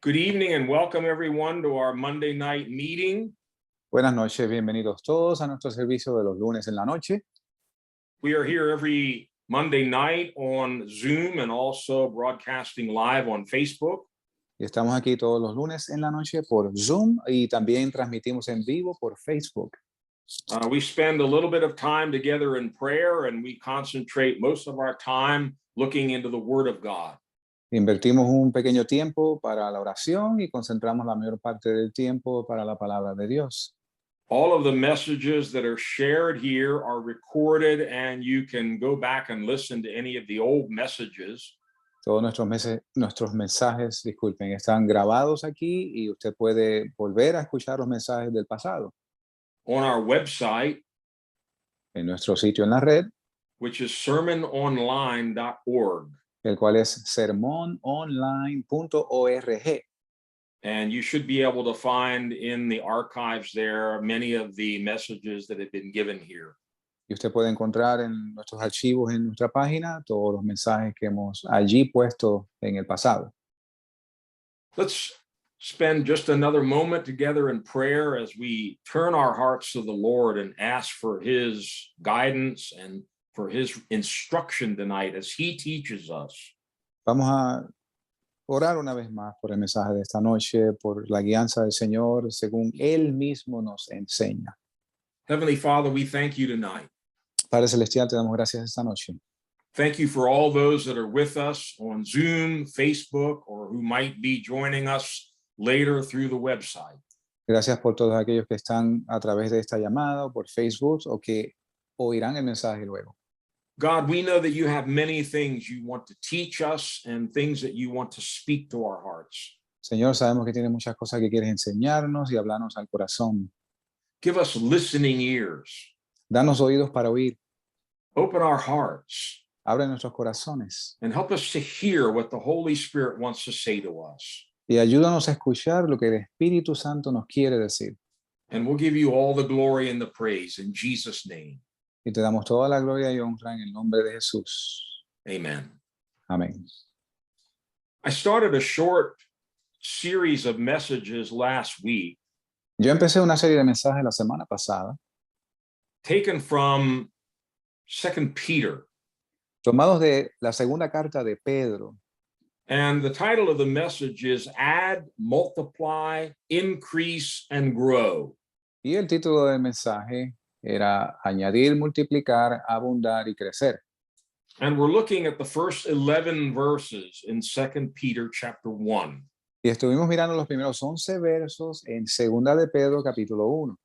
Good evening and welcome everyone to our Monday night meeting. Buenas noches, bienvenidos todos a nuestro servicio de los lunes en la noche. We are here every Monday night on Zoom and also broadcasting live on Facebook. Y estamos aquí todos los lunes en la noche por Zoom y también transmitimos en vivo por Facebook. We spend a little bit of time together in prayer and we concentrate most of our time looking into the Word of God. Invertimos un pequeño tiempo para la oración y concentramos la mayor parte del tiempo para la palabra de Dios. All of the messages that are shared here are recorded and you can go back and listen to any of the old messages. Todos nuestros mensajes, disculpen, están grabados aquí y usted puede volver a escuchar los mensajes del pasado On our website, en nuestro sitio en la red, which is sermononline.org. el cual es sermononline.org. And you should be able to find in the archives there many of the messages that have been given here. Y usted puede encontrar en nuestros archivos en nuestra página todos los mensajes que hemos allí puesto en el pasado. Let's spend just another moment together in prayer as we turn our hearts to the Lord and ask for his guidance and for his instruction tonight as he teaches us. Vamos a orar una vez más por el mensaje de esta noche, por la guianza del Señor, según Él mismo nos enseña. Heavenly Father, we thank you tonight. Padre Celestial, te damos gracias esta noche. Thank you for all those that are with us on Zoom, Facebook, or who might be joining us later through the website. Gracias por todos aquellos que están a través de esta llamada o por Facebook o que oirán el mensaje luego. God, we know that you have many things you want to teach us and things that you want to speak to our hearts. Señor, sabemos que tiene muchas cosas que quieres enseñarnos y hablarnos al corazón. Give us listening ears. Danos oídos para oír. Open our hearts Abre nuestros corazones and help us to hear what the Holy Spirit wants to say to us. y ayúdanos a escuchar lo que el Espíritu Santo nos quiere decir. And we'll give you all the glory and the praise in Jesus' name. Y te damos toda la gloria y honra en el nombre de Jesús. Amen. Amén. I started a short series of messages last week Yo empecé una serie de mensajes la semana pasada, taken from 2 Peter. tomados de la segunda carta de Pedro. And the title of the message is Add, Multiply, Increase, and Grow. Y el título del mensaje era añadir, multiplicar, abundar y crecer. And we're looking at the first 11 verses in 2 Peter chapter 1. Y estuvimos mirando los primeros 11 versos en segunda de Pedro capítulo 1.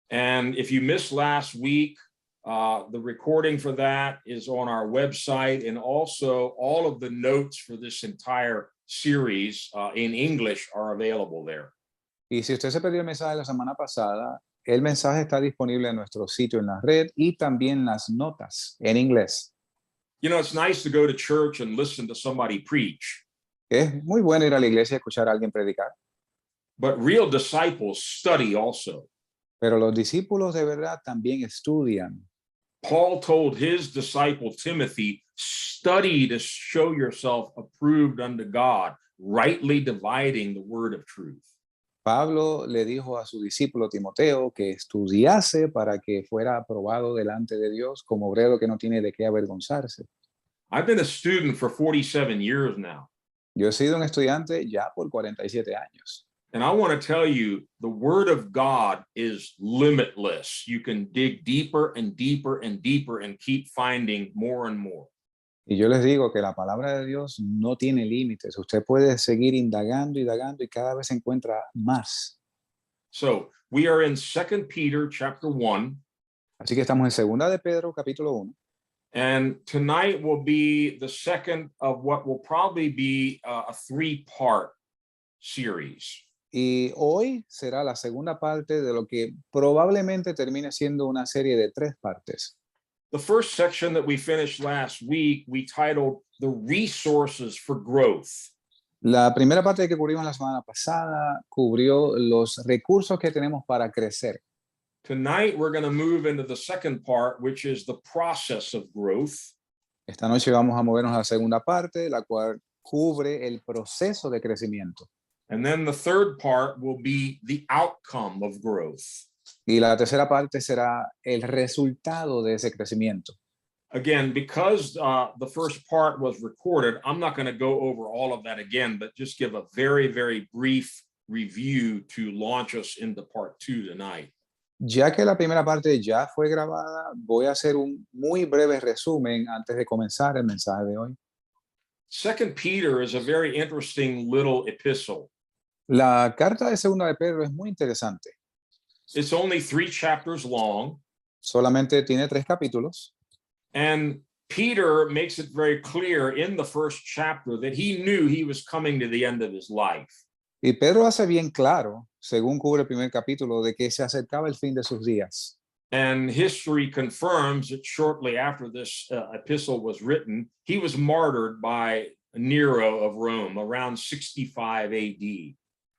And if you missed last week, the recording for that is on our website, and also all of the notes for this entire series in English are available there. Y si usted se perdió el mensaje de la semana pasada, el mensaje está disponible en nuestro sitio en la red y también las notas en inglés. You know, it's nice to go to church and listen to somebody preach, Es muy bueno ir a la iglesia y escuchar a alguien predicar, but real disciples study also. pero los discípulos de verdad también estudian. Paul told his disciple Timothy, study to show yourself approved unto God, rightly dividing the word of truth. Pablo le dijo a su discípulo Timoteo que estudiase para que fuera aprobado delante de Dios como obrero que no tiene de qué avergonzarse. I've been a student for 47 years now, Yo he sido un estudiante ya por 47 años. and I want to tell you, the word of God is limitless. You can dig deeper and deeper and deeper and keep finding more and more. Y yo les digo que la palabra de Dios no tiene límites. Usted puede seguir indagando, indagando y cada vez encuentra más. So we are in 2 Peter chapter 1, Así que estamos en segunda de Pedro capítulo 1. and tonight will be the second of what will probably be a three-part series. Y hoy será la segunda parte de lo que probablemente termine siendo una serie de 3 partes. The first section that we finished last week, we titled The Resources for Growth. La primera parte que cubrimos la semana pasada cubrió los recursos que tenemos para crecer. Tonight, we're going to move into the second part, which is the process of growth. Esta noche vamos a movernos a la segunda parte, la cual cubre el proceso de crecimiento. And then the third part will be the outcome of growth. Y la tercera parte será el resultado de ese crecimiento. Again, because the first part was recorded, I'm not going to go over all of that again, but just give a very, very brief review to launch us into part 2 tonight. Ya que la primera parte ya fue grabada, voy a hacer un muy breve resumen antes de comenzar el mensaje de hoy. Second Peter is a very interesting little epistle. La carta de segunda de Pedro es muy interesante. It's only 3 chapters long. Solamente tiene 3 capítulos. And Peter makes it very clear in the first chapter that he knew he was coming to the end of his life. Y Pedro hace bien claro, según cubre el primer capítulo, de que se acercaba el fin de sus días. And history confirms that shortly after this epistle was written, he was martyred by Nero of Rome around 65 AD.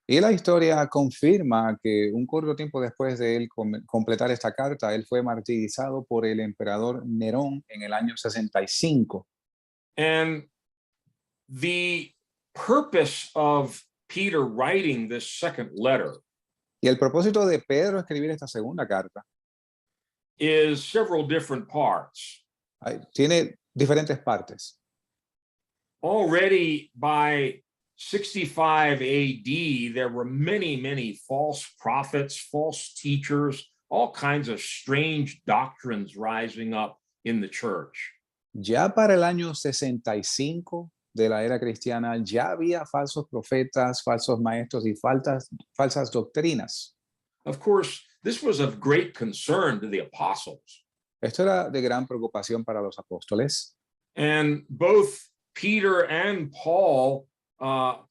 Y la historia confirma que un corto tiempo después de él completar esta carta, él fue martirizado por el emperador Nerón en el año 65. And the purpose of Peter writing this second letter Y el propósito de Pedro escribir esta segunda carta is several different parts. tiene diferentes partes. Already by 65 AD, there were many, many false prophets, false teachers, all kinds of strange doctrines rising up in the church. Ya para el año 65 de la era cristiana, ya había falsos profetas, falsos maestros y falsas doctrinas. Of course, this was of great concern to the apostles. Esto era de gran preocupación para los apóstoles. And both Peter and Paul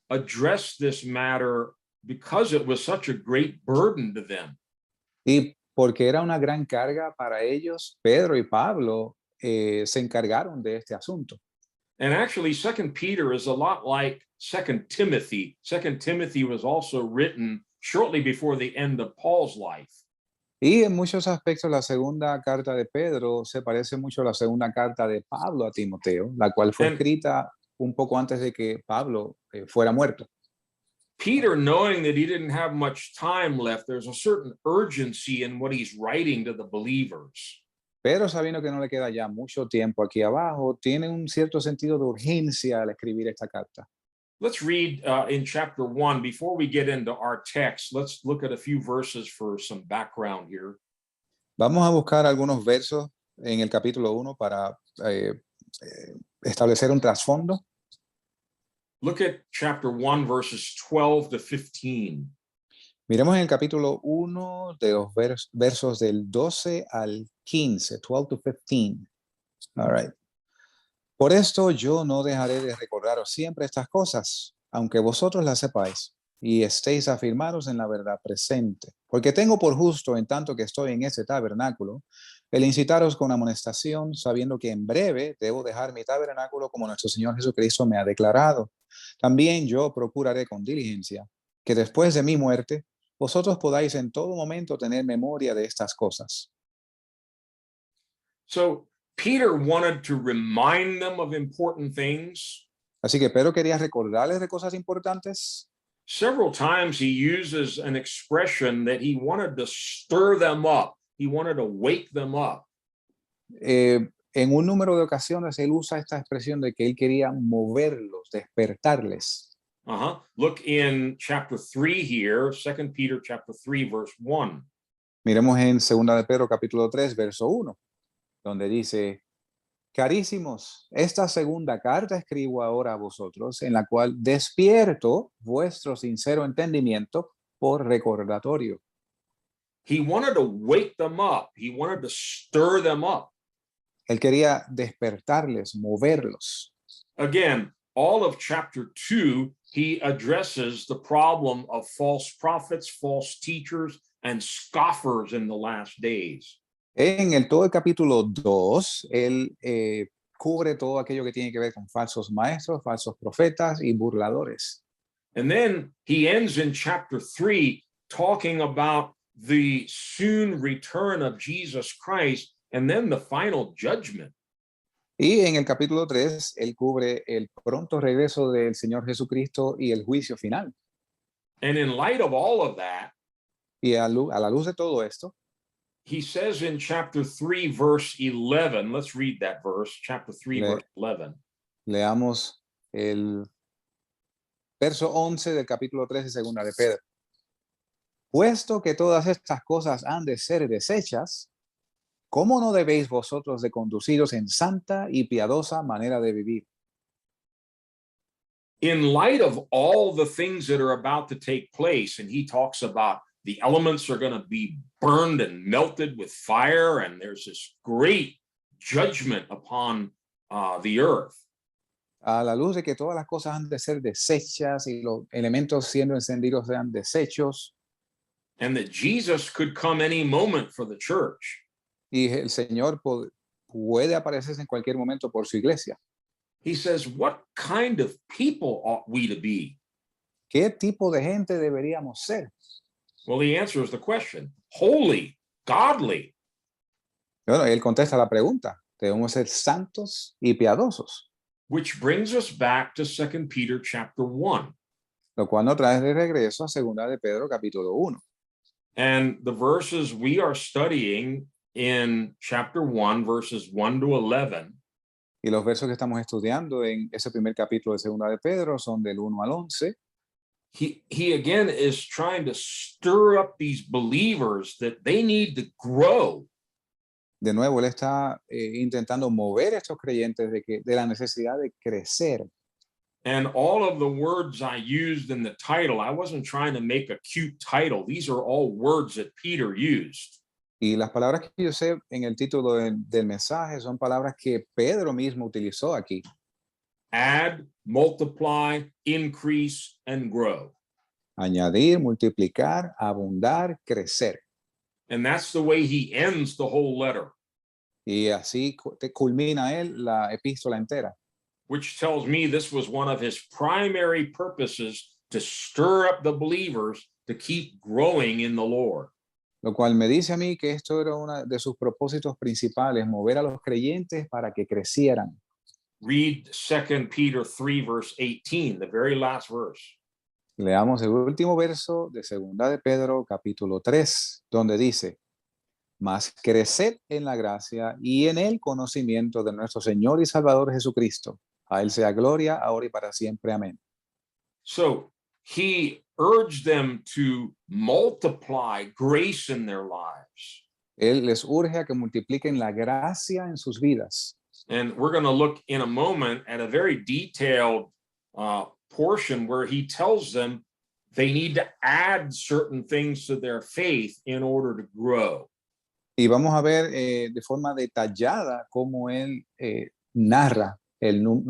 addressed this matter because it was such a great burden to them. Y porque era una gran carga para ellos, Pedro y Pablo se encargaron de este asunto. And actually, 2 Peter is a lot like 2 Timothy. 2 Timothy was also written shortly before the end of Paul's life. Y en muchos aspectos la segunda carta de Pedro se parece mucho a la segunda carta de Pablo a Timoteo, la cual fue escrita un poco antes de que Pablo fuera muerto. Peter, knowing that he didn't have much time left, there's a certain urgency in what he's writing to the believers. Pero sabiendo que no le queda ya mucho tiempo aquí abajo, tiene un cierto sentido de urgencia al escribir esta carta. Let's read in chapter 1. Before we get into our text, let's look at a few verses for some background here. Vamos a buscar algunos versos en el capítulo 1 para establecer un trasfondo. Look at chapter 1, verses 12 to 15. Miremos en el capítulo 1 de los versos del 12 al 15, 12 to 15. All right. Por esto yo no dejaré de recordaros siempre estas cosas, aunque vosotros las sepáis y estéis afirmados en la verdad presente. Porque tengo por justo, en tanto que estoy en este tabernáculo, el incitaros con amonestación, sabiendo que en breve debo dejar mi tabernáculo como nuestro Señor Jesucristo me ha declarado. También yo procuraré con diligencia que después de mi muerte, vosotros podáis en todo momento tener memoria de estas cosas. So Peter wanted to remind them of important things. Así que Pedro quería recordarles de cosas importantes. Several times he uses an expression that he wanted to stir them up. He wanted to wake them up. En un número de ocasiones él usa esta expresión de que él quería moverlos, despertarles. Look in chapter 3 here, 2 Peter chapter 3, verse 1. Miremos en 2 de Pedro capítulo 3, verso 1, donde dice: Carísimos, esta segunda carta escribo ahora a vosotros, en la cual despierto vuestro sincero entendimiento por recordatorio. He wanted to wake them up. He wanted to stir them up. Él quería despertarles, moverlos. Again, all of chapter 2, he addresses the problem of false prophets, false teachers, and scoffers in the last days. En todo el capítulo 2, él cubre todo aquello que tiene que ver con falsos maestros, falsos profetas y burladores. And then he ends in chapter 3 talking about the soon return of Jesus Christ and then the final judgment. Y en el capítulo 3, él cubre el pronto regreso del Señor Jesucristo y el juicio final. And in light of all of that, Y a la luz de todo esto, he says in chapter 3, verse 11, let's read that verse, chapter 3, Le- verse 11. leamos el verso 11 del capítulo 3 de Segunda de Pedro. Puesto que todas estas cosas han de ser desechas, ¿cómo no debéis vosotros de conduciros en santa y piadosa manera de vivir? In light of all the things that are about to take place, and he talks about the elements are going to be burned and melted with fire, and there's this great judgment upon the earth. A la luz de que todas las cosas han de ser desechas y los elementos siendo encendidos sean desechos, And that Jesus could come any moment for the church. y el Señor puede aparecerse en cualquier momento por su iglesia. He says, what kind of people ought we to be? ¿Qué tipo de gente deberíamos ser? Well, the answer is the question: holy, godly. Bueno, él contesta la pregunta. Debemos ser santos y piadosos, Which brings us back to 2 Peter chapter 1. lo cual nos trae de regreso a Segunda de Pedro capítulo 1. And the verses we are studying in chapter 1, verses 1 to 11, Y los versos que estamos estudiando en ese primer capítulo de Segunda de Pedro son del 1 al 11. he again is trying to stir up these believers that they need to grow. De nuevo, él está intentando mover a estos creyentes de la necesidad de crecer. And all of the words I used in the title, I wasn't trying to make a cute title. These are all words that Peter used. Y las palabras que yo sé en el título del mensaje son palabras que Pedro mismo utilizó aquí. Add, multiply, increase, and grow. Añadir, multiplicar, abundar, crecer. And that's the way he ends the whole letter, Y así culmina él la epístola entera. which tells me this was one of his primary purposes, to stir up the believers to keep growing in the Lord. Lo cual me dice a mí que esto era uno de sus propósitos principales, mover a los creyentes para que crecieran. Read 2 Peter 3, verse 18, the very last verse. Leamos el último verso de Segunda de Pedro, capítulo 3, donde dice: mas creced en la gracia y en el conocimiento de nuestro Señor y Salvador Jesucristo. A él sea gloria, ahora y para siempre. Amén. So he urged them to multiply grace in their lives. Él les urge a que multipliquen la gracia en sus vidas. And we're going to look in a moment at a very detailed portion where he tells them they need to add certain things to their faith in order to grow. Y vamos a ver de forma detallada cómo él narra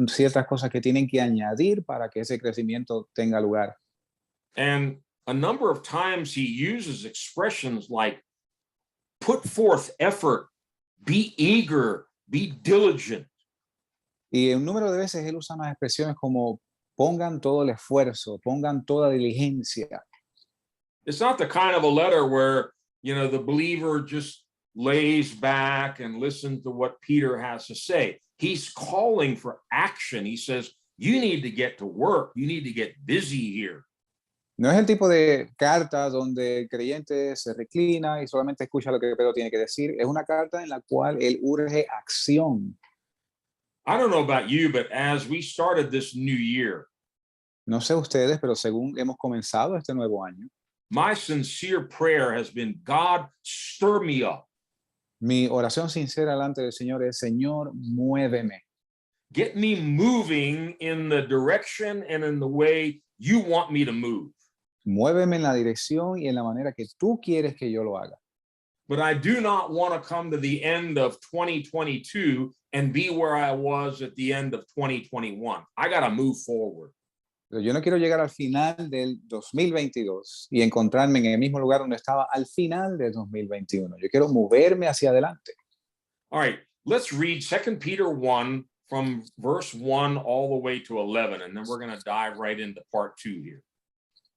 ciertas cosas que tienen que añadir para que ese crecimiento tenga lugar. And a number of times he uses expressions like put forth effort, be eager, be diligent. Y un número de veces él usa unas expresiones como pongan todo el esfuerzo, pongan toda diligencia. It's not the kind of a letter where, you know, the believer just lays back and listens to what Peter has to say. He's calling for action. He says, you need to get to work. You need to get busy here. No es el tipo de carta donde el creyente se reclina y solamente escucha lo que Pedro tiene que decir. Es una carta en la cual él urge acción. I don't know about you, but as we started this new year, No sé ustedes, pero según hemos comenzado este nuevo año, my sincere prayer has been, God, stir me up. mi oración sincera delante del Señor es: Señor, muéveme. Get me moving in the direction and in the way you want me to move. Muéveme en la dirección y en la manera que tú quieres que yo lo haga. But I do not want to come to the end of 2022 and be where I was at the end of 2021. I got to move forward. Pero yo no quiero llegar al final del 2022 y encontrarme en el mismo lugar donde estaba al final del 2021. Yo quiero moverme hacia adelante. All right, let's read 2 Peter 1 from verse 1 all the way to 11, and then we're going to dive right into part 2 here.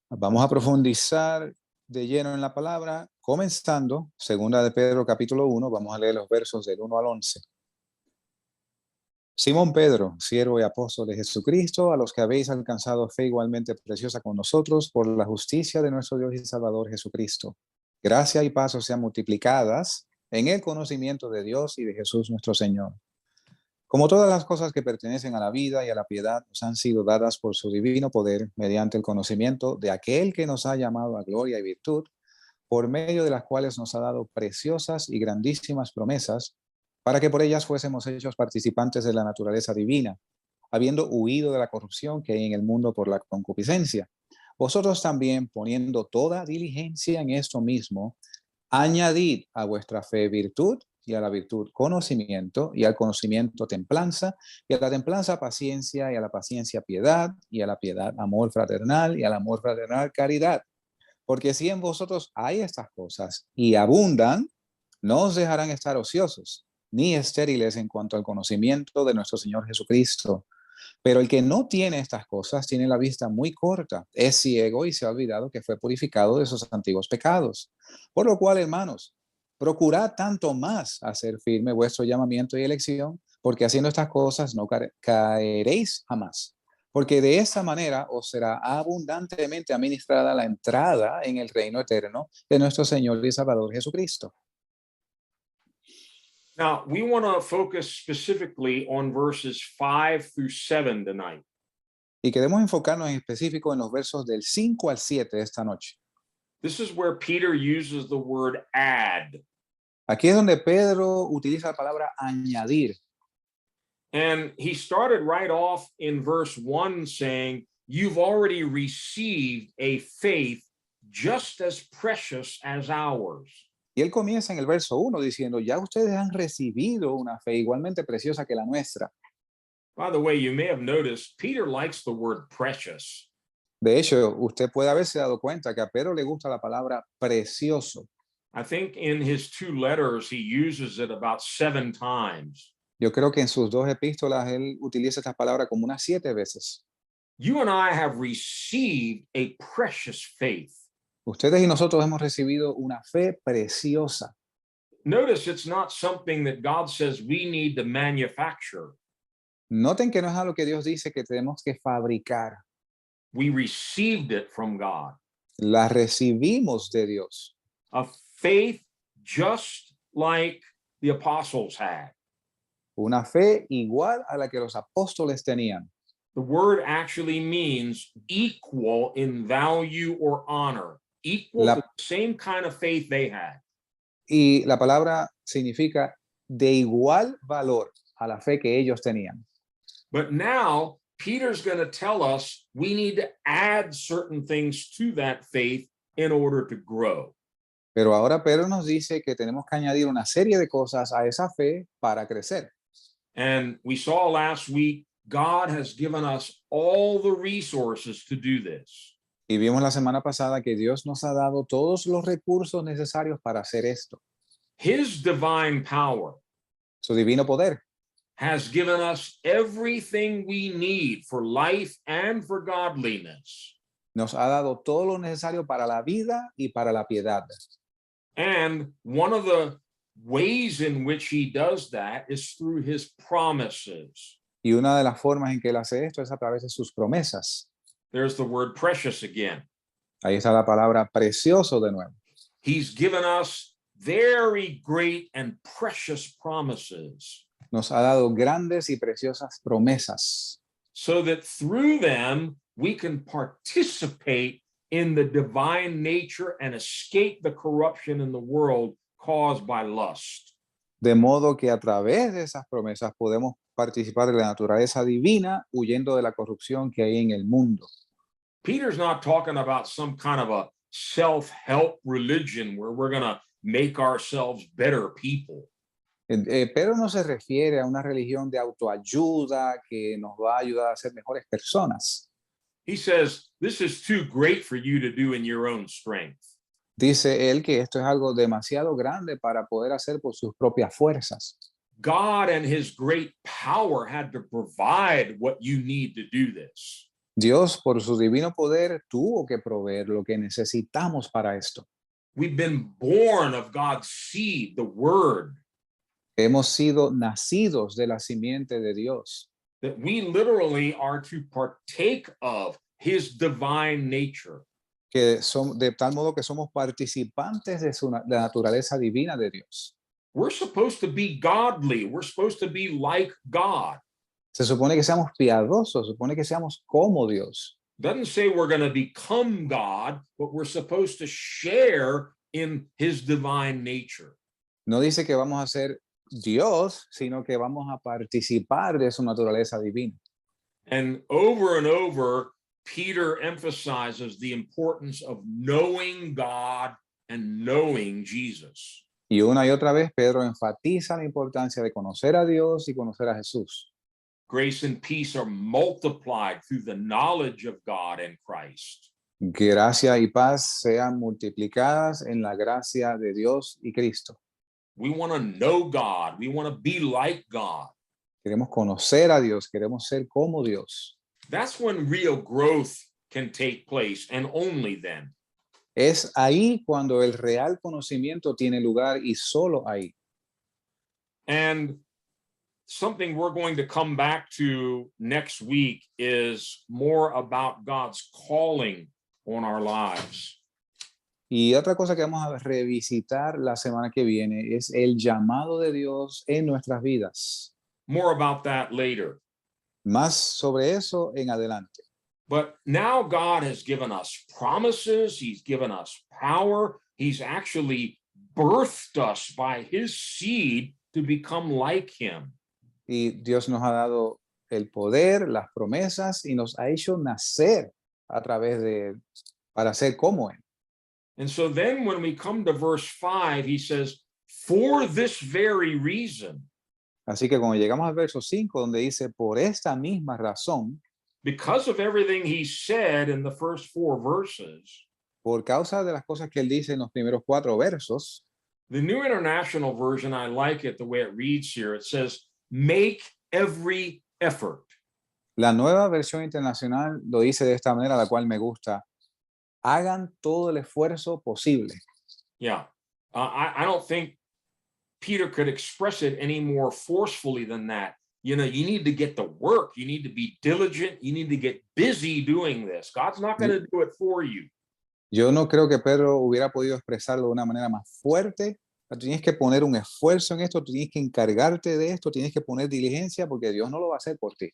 Vamos a profundizar de lleno en la palabra, comenzando Segunda de Pedro capítulo 1, vamos a leer los versos del 1 al 11. Simón Pedro, siervo y apóstol de Jesucristo, a los que habéis alcanzado fe igualmente preciosa con nosotros por la justicia de nuestro Dios y Salvador Jesucristo. Gracia y paz os sean multiplicadas en el conocimiento de Dios y de Jesús nuestro Señor. Como todas las cosas que pertenecen a la vida y a la piedad nos han sido dadas por su divino poder mediante el conocimiento de aquel que nos ha llamado a gloria y virtud, por medio de las cuales nos ha dado preciosas y grandísimas promesas, para que por ellas fuésemos hechos participantes de la naturaleza divina, habiendo huido de la corrupción que hay en el mundo por la concupiscencia. Vosotros también, poniendo toda diligencia en esto mismo, añadid a vuestra fe virtud, y a la virtud conocimiento, y al conocimiento templanza, y a la templanza paciencia, y a la paciencia piedad, y a la piedad amor fraternal, y al amor fraternal caridad. Porque si en vosotros hay estas cosas y abundan, no os dejarán estar ociosos, ni estériles en cuanto al conocimiento de nuestro Señor Jesucristo. Pero el que no tiene estas cosas tiene la vista muy corta, es ciego y se ha olvidado que fue purificado de sus antiguos pecados. Por lo cual, hermanos, procurad tanto más hacer firme vuestro llamamiento y elección, porque haciendo estas cosas no caeréis jamás. Porque de esta manera os será abundantemente administrada la entrada en el reino eterno de nuestro Señor y Salvador Jesucristo. Now, we want to focus specifically on verses 5 through 7 tonight. Y queremos enfocarnos en específico en los versos del 5 al 7 de esta noche. This is where Peter uses the word add. Aquí es donde Pedro utiliza la palabra añadir. And he started right off in verse 1 saying, you've already received a faith just as precious as ours. Y él comienza en el verso 1 diciendo, ya ustedes han recibido una fe igualmente preciosa que la nuestra. By the way, you may have noticed Peter likes the word precious. De hecho, usted puede haberse dado cuenta que a Pedro le gusta la palabra precioso. I think in his 2 letters, he uses it about 7 times. Yo creo que en sus 2 epístolas él utiliza esta palabra como unas 7 veces. You and I have received a precious faith. Ustedes y nosotros hemos recibido una fe preciosa. Notice it's not something that God says we need to manufacture. Noten que no es algo que Dios dice que tenemos que fabricar. We received it from God. La recibimos de Dios. A faith just like the apostles had. Una fe igual a la que los apóstoles tenían. The word actually means equal in value or honor, equal to the same kind of faith they had. Y la palabra significa de igual valor a la fe que ellos tenían. But now Peter's going to tell us we need to add certain things to that faith in order to grow. Pero ahora Pedro nos dice que tenemos que añadir una serie de cosas a esa fe para crecer. And we saw last week, God has given us all the resources to do this. Y vimos la semana pasada que Dios nos ha dado todos los recursos necesarios para hacer esto. His divine power Su divino poder has given us everything we need for life and for godliness. nos ha dado todo lo necesario para la vida y para la piedad. And one of the ways in which he does that is through his promises. Y una de las formas en que él hace esto es a través de sus promesas. There's the word precious again. Ahí está la palabra precioso de nuevo. He's given us very great and precious promises, Nos ha dado grandes y preciosas promesas, so that through them we can participate in the divine nature and escape the corruption in the world caused by lust. de modo que a través de esas promesas podemos participar de la naturaleza divina, huyendo de la corrupción que hay en el mundo. Peter's not talking about some kind of a self-help religion where we're going to make ourselves better people. Pedro no se refiere a una religión de autoayuda que nos va a ayudar a ser mejores personas. He says, this is too great for you to do in your own strength. Dice él que esto es algo demasiado grande para poder hacer por sus propias fuerzas. God and his great power had to provide what you need to do this. Dios, por su divino poder, tuvo que proveer lo que necesitamos para esto. We've been born of God's seed, the word. Hemos sido nacidos de la simiente de Dios, that we literally are to partake of his divine nature. que son de tal modo que somos participantes de la naturaleza divina de Dios. We're supposed to be godly. We're supposed to be like God. Se supone que seamos piadosos, se supone que seamos como Dios. Doesn't say we're going to become God, but we're supposed to share in his divine nature. No dice que vamos a ser Dios, sino que vamos a participar de su naturaleza divina. And over, Peter emphasizes the importance of knowing God and knowing Jesus. Y una y otra vez Pedro enfatiza la importancia de conocer a Dios y conocer a Jesús. Grace and peace are multiplied through the knowledge of God and Christ. Gracia y paz sean multiplicadas en la gracia de Dios y Cristo. We want to know God. We want to be like God. Queremos conocer a Dios, queremos ser como Dios. That's when real growth can take place, and only then. Es ahí cuando el real conocimiento tiene lugar y solo ahí. And something we're going to come back to next week is more about God's calling on our lives. Y otra cosa que vamos a revisitar la semana que viene es el llamado de Dios en nuestras vidas. More about that later. Más sobre eso en adelante. But now God has given us promises. He's given us power. He's actually birthed us by his seed to become like him. Y Dios nos ha dado el poder, las promesas y nos ha hecho nacer a través de para ser como él. And so then when we come to verse 5, he says, for this very reason, Así que cuando llegamos al verso 5, donde dice, por esta misma razón, because of everything he said in the first 4 verses, por causa de las cosas que él dice en los primeros 4 versos, the New International Version, I like it the way it reads here. It says, make every effort. la nueva versión internacional lo dice de esta manera, la cual me gusta. Hagan todo el esfuerzo posible. Yeah. I don't think Peter could express it any more forcefully than that. You know, you need to get to work. You need to be diligent. You need to get busy doing this. God's not going to do it for you. Yo no creo que Pedro hubiera podido expresarlo de una manera más fuerte. Tú tienes que poner un esfuerzo en esto, tú tienes que encargarte de esto, tienes que poner diligencia porque Dios no lo va a hacer por ti.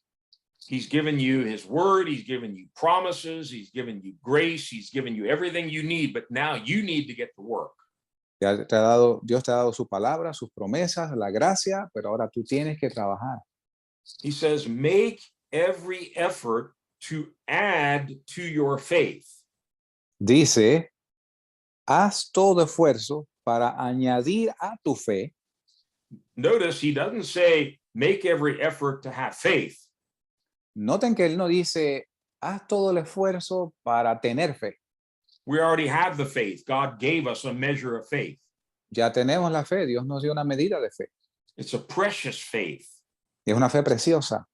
He's given you his word. He's given you promises. He's given you grace. He's given you everything you need. But now you need to get to work. Dios te ha dado su palabra, sus promesas, la gracia, pero ahora tú tienes que trabajar. He says, make every effort to add to your faith. Dice, haz todo esfuerzo para añadir a tu fe. Notice he doesn't say, make every effort to have faith. Noten que él no dice, haz todo el esfuerzo para tener fe. We already have the faith. God gave us a measure of faith. Ya tenemos la fe, Dios nos dio una medida de fe. It's a precious faith. Y es una fe preciosa.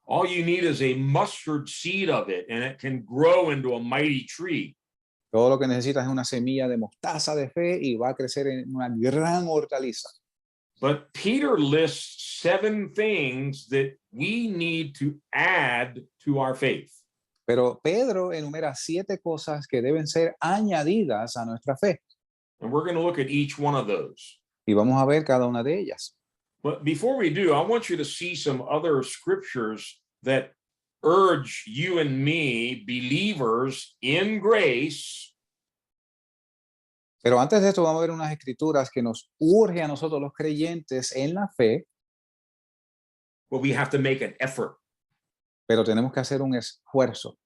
All you need is a mustard seed of it, and it can grow into a mighty tree. Todo lo que necesitas es una semilla de mostaza de fe y va a crecer en una gran hortaliza. But Peter lists 7 things that we need to add to our faith. Pero Pedro enumera 7 cosas que deben ser añadidas a nuestra fe. And we're going to look at each one of those. Y vamos a ver cada una de ellas. But before we do, I want you to see some other scriptures that urge you and me, believers in grace, Pero antes de esto vamos a ver unas escrituras que nos urge a nosotros los creyentes en la fe, but we have to make an effort. pero tenemos que hacer un esfuerzo.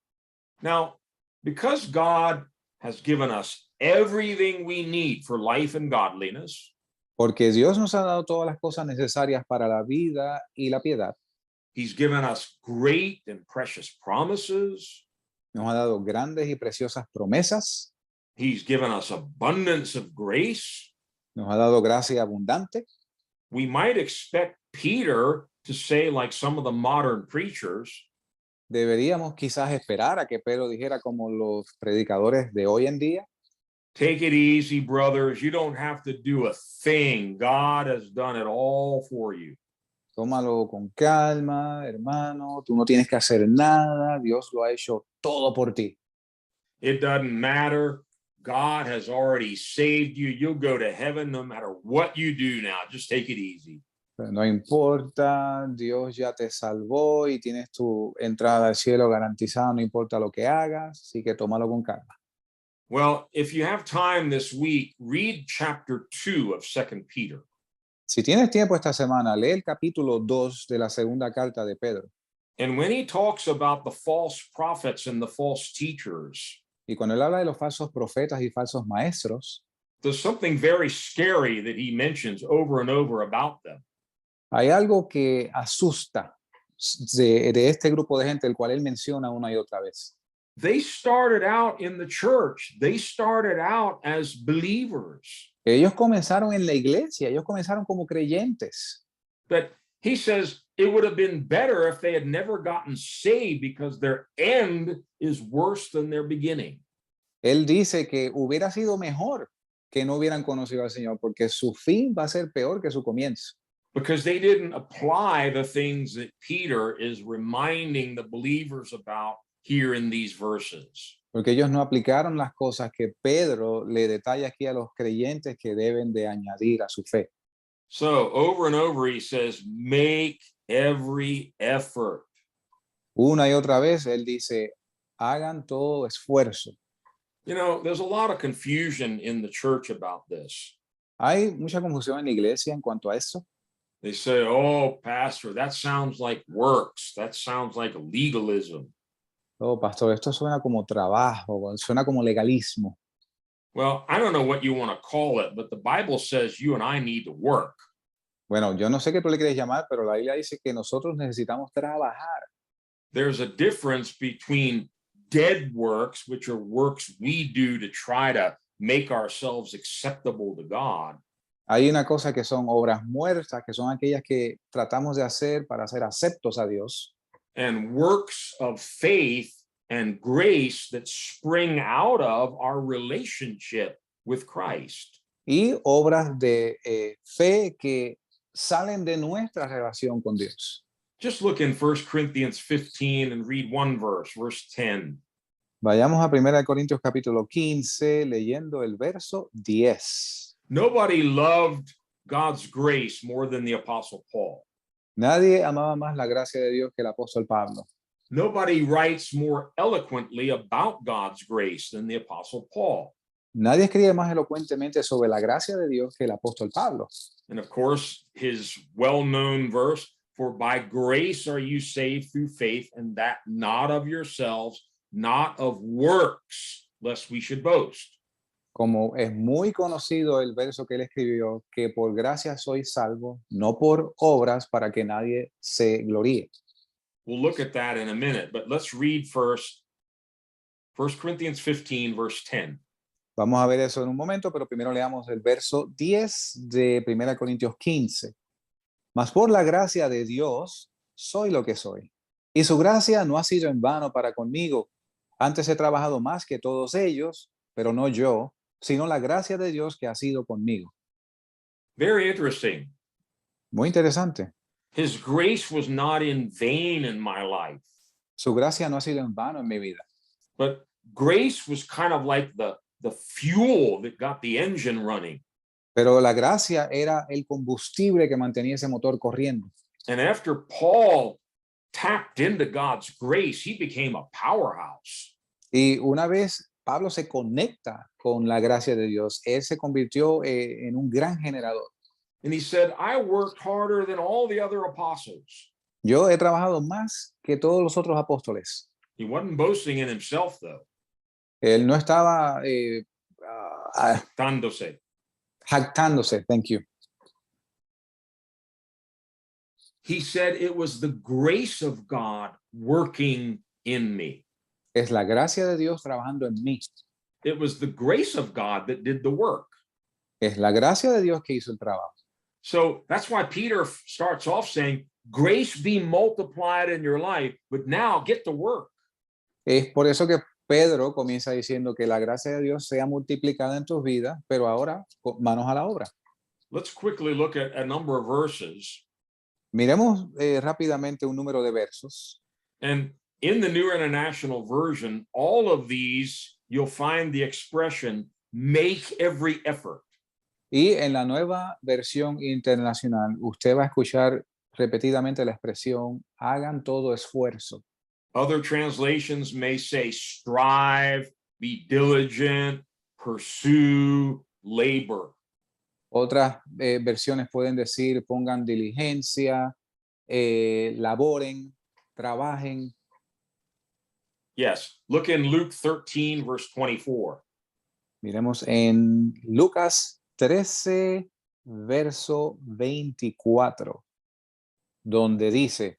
Now, because God has given us everything we need for life and godliness, Porque Dios nos ha dado todas las cosas necesarias para la vida y la piedad. he's given us great and precious promises. Nos ha dado grandes y preciosas promesas. He's given us abundance of grace. Nos ha dado gracia abundante. We might expect Peter to say, like some of the modern preachers, Deberíamos quizás esperar a que Pedro dijera como los predicadores de hoy en día. Take it easy, brothers. You don't have to do a thing. God has done it all for you. Tómalo con calma, hermano. Tú no tienes que hacer nada. Dios lo ha hecho todo por ti. It doesn't matter. God has already saved you. You'll go to heaven no matter what you do now. Just take it easy. Pero no importa, Dios ya te salvó y tienes tu entrada al cielo garantizada, no importa lo que hagas, así que tómalo con calma. Well, if you have time this week, read chapter 2 of 2 Peter. Si tienes tiempo esta semana, lee el capítulo 2 de la segunda carta de Pedro. And when he talks about the false prophets and the false teachers, Y cuando él habla de los falsos profetas y falsos maestros, there's something very scary that he mentions over and over about them. hay algo que asusta de este grupo de gente, el cual él menciona una y otra vez. They started out in the church. They started out as believers. Ellos comenzaron en la iglesia, ellos comenzaron como creyentes. But he says it would have been better if they had never gotten saved because their end is worse than their beginning. Él dice que hubiera sido mejor que no hubieran conocido al Señor, porque su fin va a ser peor que su comienzo. Because they didn't apply the things that Peter is reminding the believers about here in these verses. Porque ellos no aplicaron las cosas que Pedro le detalla aquí a los creyentes que deben de añadir a su fe. So over and over he says, make every effort. Una y otra vez él dice, hagan todo esfuerzo. You know, there's a lot of confusion in the church about this. Hay mucha confusión en la iglesia en cuanto a esto. They say, oh, pastor, that sounds like works. That sounds like legalism. Oh, pastor, esto suena como trabajo, suena como legalismo. Well, I don't know what you want to call it, but the Bible says you and I need to work. Bueno, yo no sé qué tú le quieres llamar, pero la Biblia dice que nosotros necesitamos trabajar. There's a difference between dead works, which are works we do to try to make ourselves acceptable to God. Hay una cosa que son obras muertas, que son aquellas que tratamos de hacer para ser aceptos a Dios. And works of faith and grace that spring out of our relationship with Christ. Y obras de fe que salen de nuestra relación con Dios. Just look in 1 Corinthians 15 and read one verse, verse 10. Vayamos a 1 Corintios capítulo 15, leyendo el verso 10. Nobody loved God's grace more than the Apostle Paul. Nadie amaba más la gracia de Dios que el apóstol Pablo. Nobody writes more eloquently about God's grace than the Apostle Paul. Nadie escribe más elocuentemente sobre la gracia de Dios que el apóstol Pablo. And of course, his well-known verse, for by grace are you saved through faith, and that not of yourselves, not of works, lest we should boast. Como es muy conocido el verso que él escribió, que por gracia soy salvo, no por obras para que nadie se gloríe. We'll look at that in a minute, but let's read first 1 Corinthians 15, verse 10. Vamos a ver eso en un momento, pero primero leamos el verso 10 de 1 Corintios 15. Mas por la gracia de Dios soy lo que soy. Y su gracia no ha sido en vano para conmigo. Antes he trabajado más que todos ellos, pero no yo, sino la gracia de Dios que ha sido conmigo. Very interesting. Muy interesante. His grace was not in vain in my life, Su gracia no ha sido en vano en mi vida. but grace was kind of like the fuel that got the engine running. Pero la gracia era el combustible que mantenía ese motor corriendo. And after Paul tapped into God's grace, he became a powerhouse. Y una vez Pablo se conecta con la gracia de Dios, él se convirtió en un gran generador. And he said, I worked harder than all the other apostles. Yo he trabajado más que todos los otros apóstoles. He wasn't boasting in himself, though, Él no estaba dándose. jactándose, thank you. He said it was the grace of God working in me. Es la gracia de Dios trabajando en mí. It was the grace of God that did the work. Es la gracia de Dios que hizo el trabajo. So that's why Peter starts off saying, grace be multiplied in your life, but now get to work. Es por eso que Pedro comienza diciendo que la gracia de Dios sea multiplicada en tus vidas, pero ahora manos a la obra. Let's quickly look at a number of verses. Miremos rápidamente un número de versos. And in the New International Version, all of these, you'll find the expression, make every effort. Y en la nueva versión internacional, usted va a escuchar repetidamente la expresión, hagan todo esfuerzo. Other translations may say strive, be diligent, pursue, labor. Otras versiones pueden decir, pongan diligencia, laboren, trabajen. Yes, look in Luke 13, verse 24. Miremos en Lucas 13, verso 24, donde dice,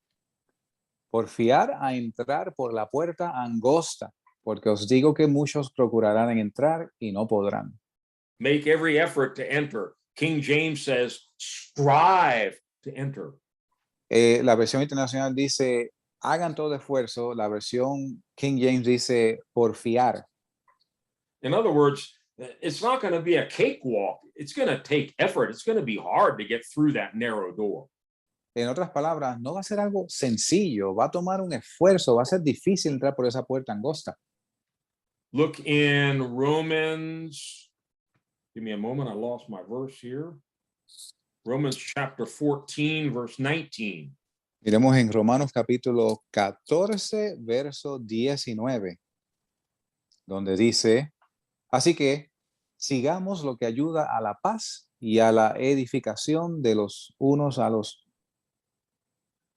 porfiar a entrar por la puerta angosta, porque os digo que muchos procurarán en entrar y no podrán. Make every effort to enter. King James says, strive to enter. La versión internacional dice, hagan todo esfuerzo. La versión King James dice, porfiar. In other words, it's not going to be a cakewalk. It's going to take effort. It's going to be hard to get through that narrow door. En otras palabras, no va a ser algo sencillo, va a tomar un esfuerzo, va a ser difícil entrar por esa puerta angosta. Look in Romans. Give me a moment. I lost my verse here. Romans chapter 14, verse 19. Miremos en Romanos capítulo 14, verso 19, donde dice, así que sigamos lo que ayuda a la paz y a la edificación de los unos a los.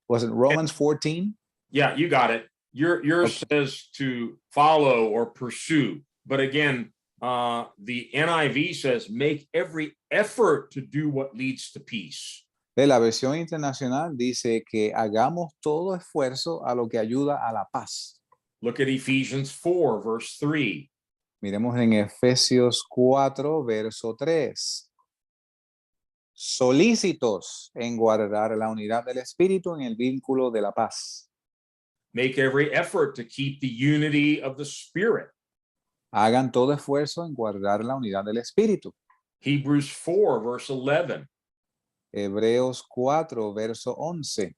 Was it Romans 14? Yeah, you got it. Yours says to follow or pursue. But again, the NIV says make every effort to do what leads to peace. La versión internacional dice que hagamos todo esfuerzo a lo que ayuda a la paz. Look at Ephesians 4, verse 3. Miremos en Efesios 4, verso 3. Solícitos en guardar la unidad del espíritu en el vínculo de la paz. Make every effort to keep the unity of the Spirit. Hagan todo esfuerzo en guardar la unidad del espíritu. Hebrews 4, verse 11. Hebreos 4, verso 11,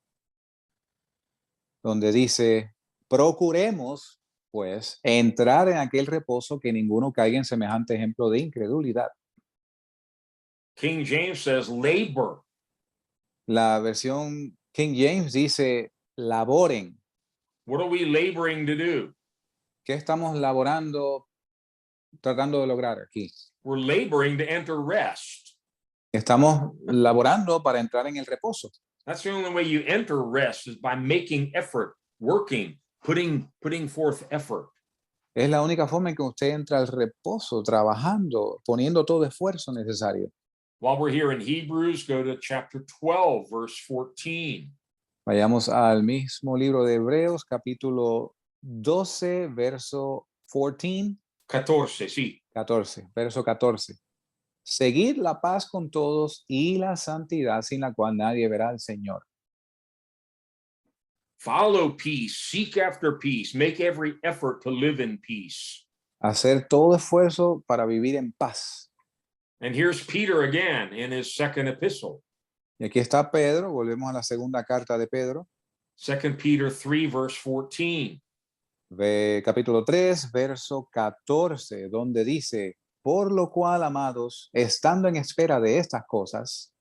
donde dice, procuremos, pues, entrar en aquel reposo que ninguno caiga en semejante ejemplo de incredulidad. King James says labor. La versión King James dice, laboren. What are we laboring to do? ¿Qué estamos laborando, tratando de lograr aquí? We're laboring to enter rest. Estamos laborando para entrar en el reposo. That's the only way you enter rest is by making effort, working, putting forth effort. Es la única forma en que usted entra al reposo, trabajando, poniendo todo esfuerzo necesario. While we're here in Hebrews, go to chapter 12, verse 14. Vayamos al mismo libro de Hebreos, capítulo 12, verso 14. 14, sí. 14, verso 14. Seguid la paz con todos y la santidad sin la cual nadie verá al Señor. Follow peace, seek after peace, make every effort to live in peace. Hacer todo esfuerzo para vivir en paz. And here's Peter again in his second epistle. Y aquí está Pedro, volvemos a la segunda carta de Pedro. 2 Peter 3, verse 14. Capítulo 3, verso 14, donde dice, por lo cual, amados, estando en espera de estas cosas,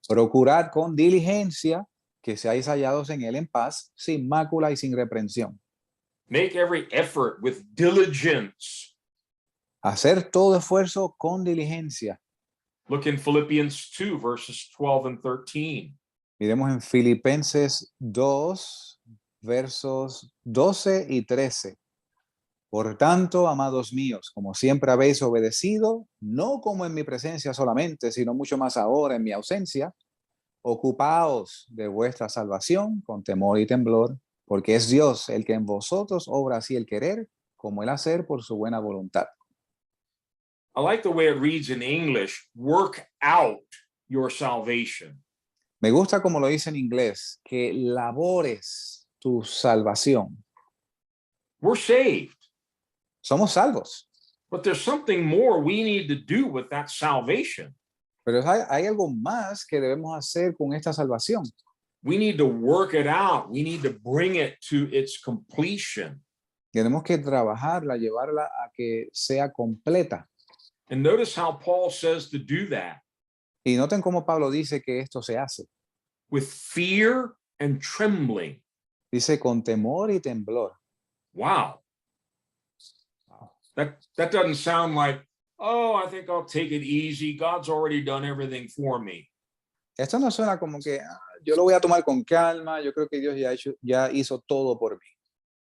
procurad con diligencia que seáis hallados en él en paz, sin mácula y sin reprensión. Make every effort with diligence. Hacer todo esfuerzo con diligencia. Look in Philippians 2, verses 12 and 13. Miremos en Filipenses 2, versos 12 y 13. Por tanto, amados míos, como siempre habéis obedecido, no como en mi presencia solamente, sino mucho más ahora en mi ausencia, ocupaos de vuestra salvación con temor y temblor, porque es Dios el que en vosotros obra así el querer como el hacer por su buena voluntad. I like the way it reads in English, work out your salvation. Me gusta como lo dice en inglés, que labores tu salvación. We're saved. Somos salvos. But there's something more we need to do with that salvation. Pero hay algo más que debemos hacer con esta salvación. We need to work it out. We need to bring it to its completion. Tenemos que trabajarla, llevarla a que sea completa. And notice how Paul says to do that. Y noten cómo Pablo dice que esto se hace. With fear and trembling. Dice con temor y temblor. Wow. That doesn't sound like, oh, I think I'll take it easy. God's already done everything for me. Esto no suena como que yo lo voy a tomar con calma, yo creo que Dios ya hizo todo por mí.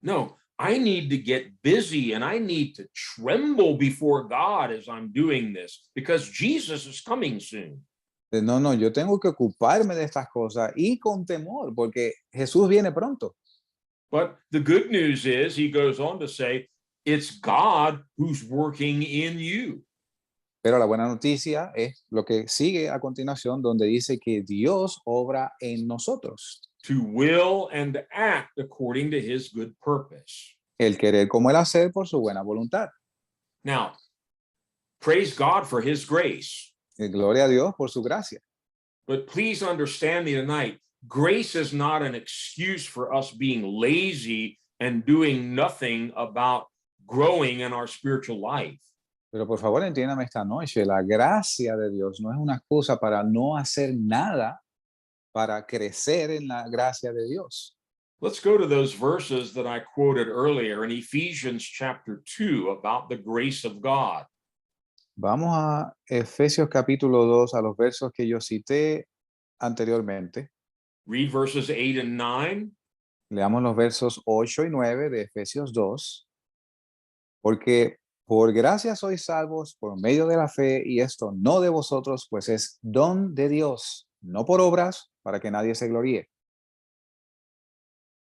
No, I need to get busy and I need to tremble before God as I'm doing this because Jesus is coming soon. No, yo tengo que ocuparme de estas cosas y con temor porque Jesús viene pronto. But the good news is, he goes on to say, it's God who's working in you. Pero la buena noticia es lo que sigue a continuación, donde dice que Dios obra en nosotros. To will and act according to his good purpose. El querer como el hacer por su buena voluntad. Now, praise God for his grace. Y gloria a Dios por su gracia. But please understand me tonight, grace is not an excuse for us being lazy and doing nothing about growing in our spiritual life. Pero por favor entiéndame esta noche, la gracia de Dios no es una excusa para no hacer nada para crecer en la gracia de Dios. Let's go to those verses that I quoted earlier in Ephesians chapter 2 about the grace of God. Vamos a Efesios capítulo 2, a los versos que yo cité anteriormente. Read verses 8 and 9. Leamos los versos 8 y 9 de Efesios 2. Porque por gracia sois salvos por medio de la fe, y esto no de vosotros, pues es don de Dios, no por obras, para que nadie se gloríe.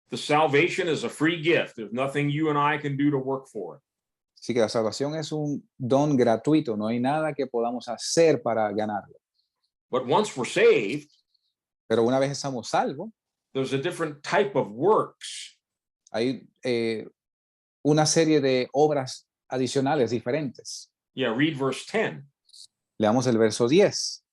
The salvation is a free gift. There's nothing you and I can do to work for it. Así que la salvación es un don gratuito, no hay nada que podamos hacer para ganarlo. But once we're saved, Pero una vez estamos salvos, there's a different type of works. hay una serie de obras adicionales diferentes. Yeah, read verse 10. Leamos el verso 10.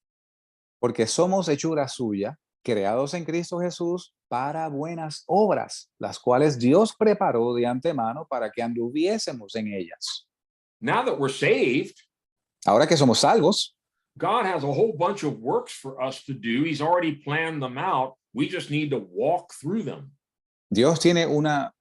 Porque somos hechura suya, creados en Cristo Jesús para buenas obras, las cuales Dios preparó de antemano para que anduviésemos en ellas. Now that we're saved, Ahora que somos salvos, God has a whole bunch of works for us to do. He's already planned them out. We just need to walk through them. Dios tiene una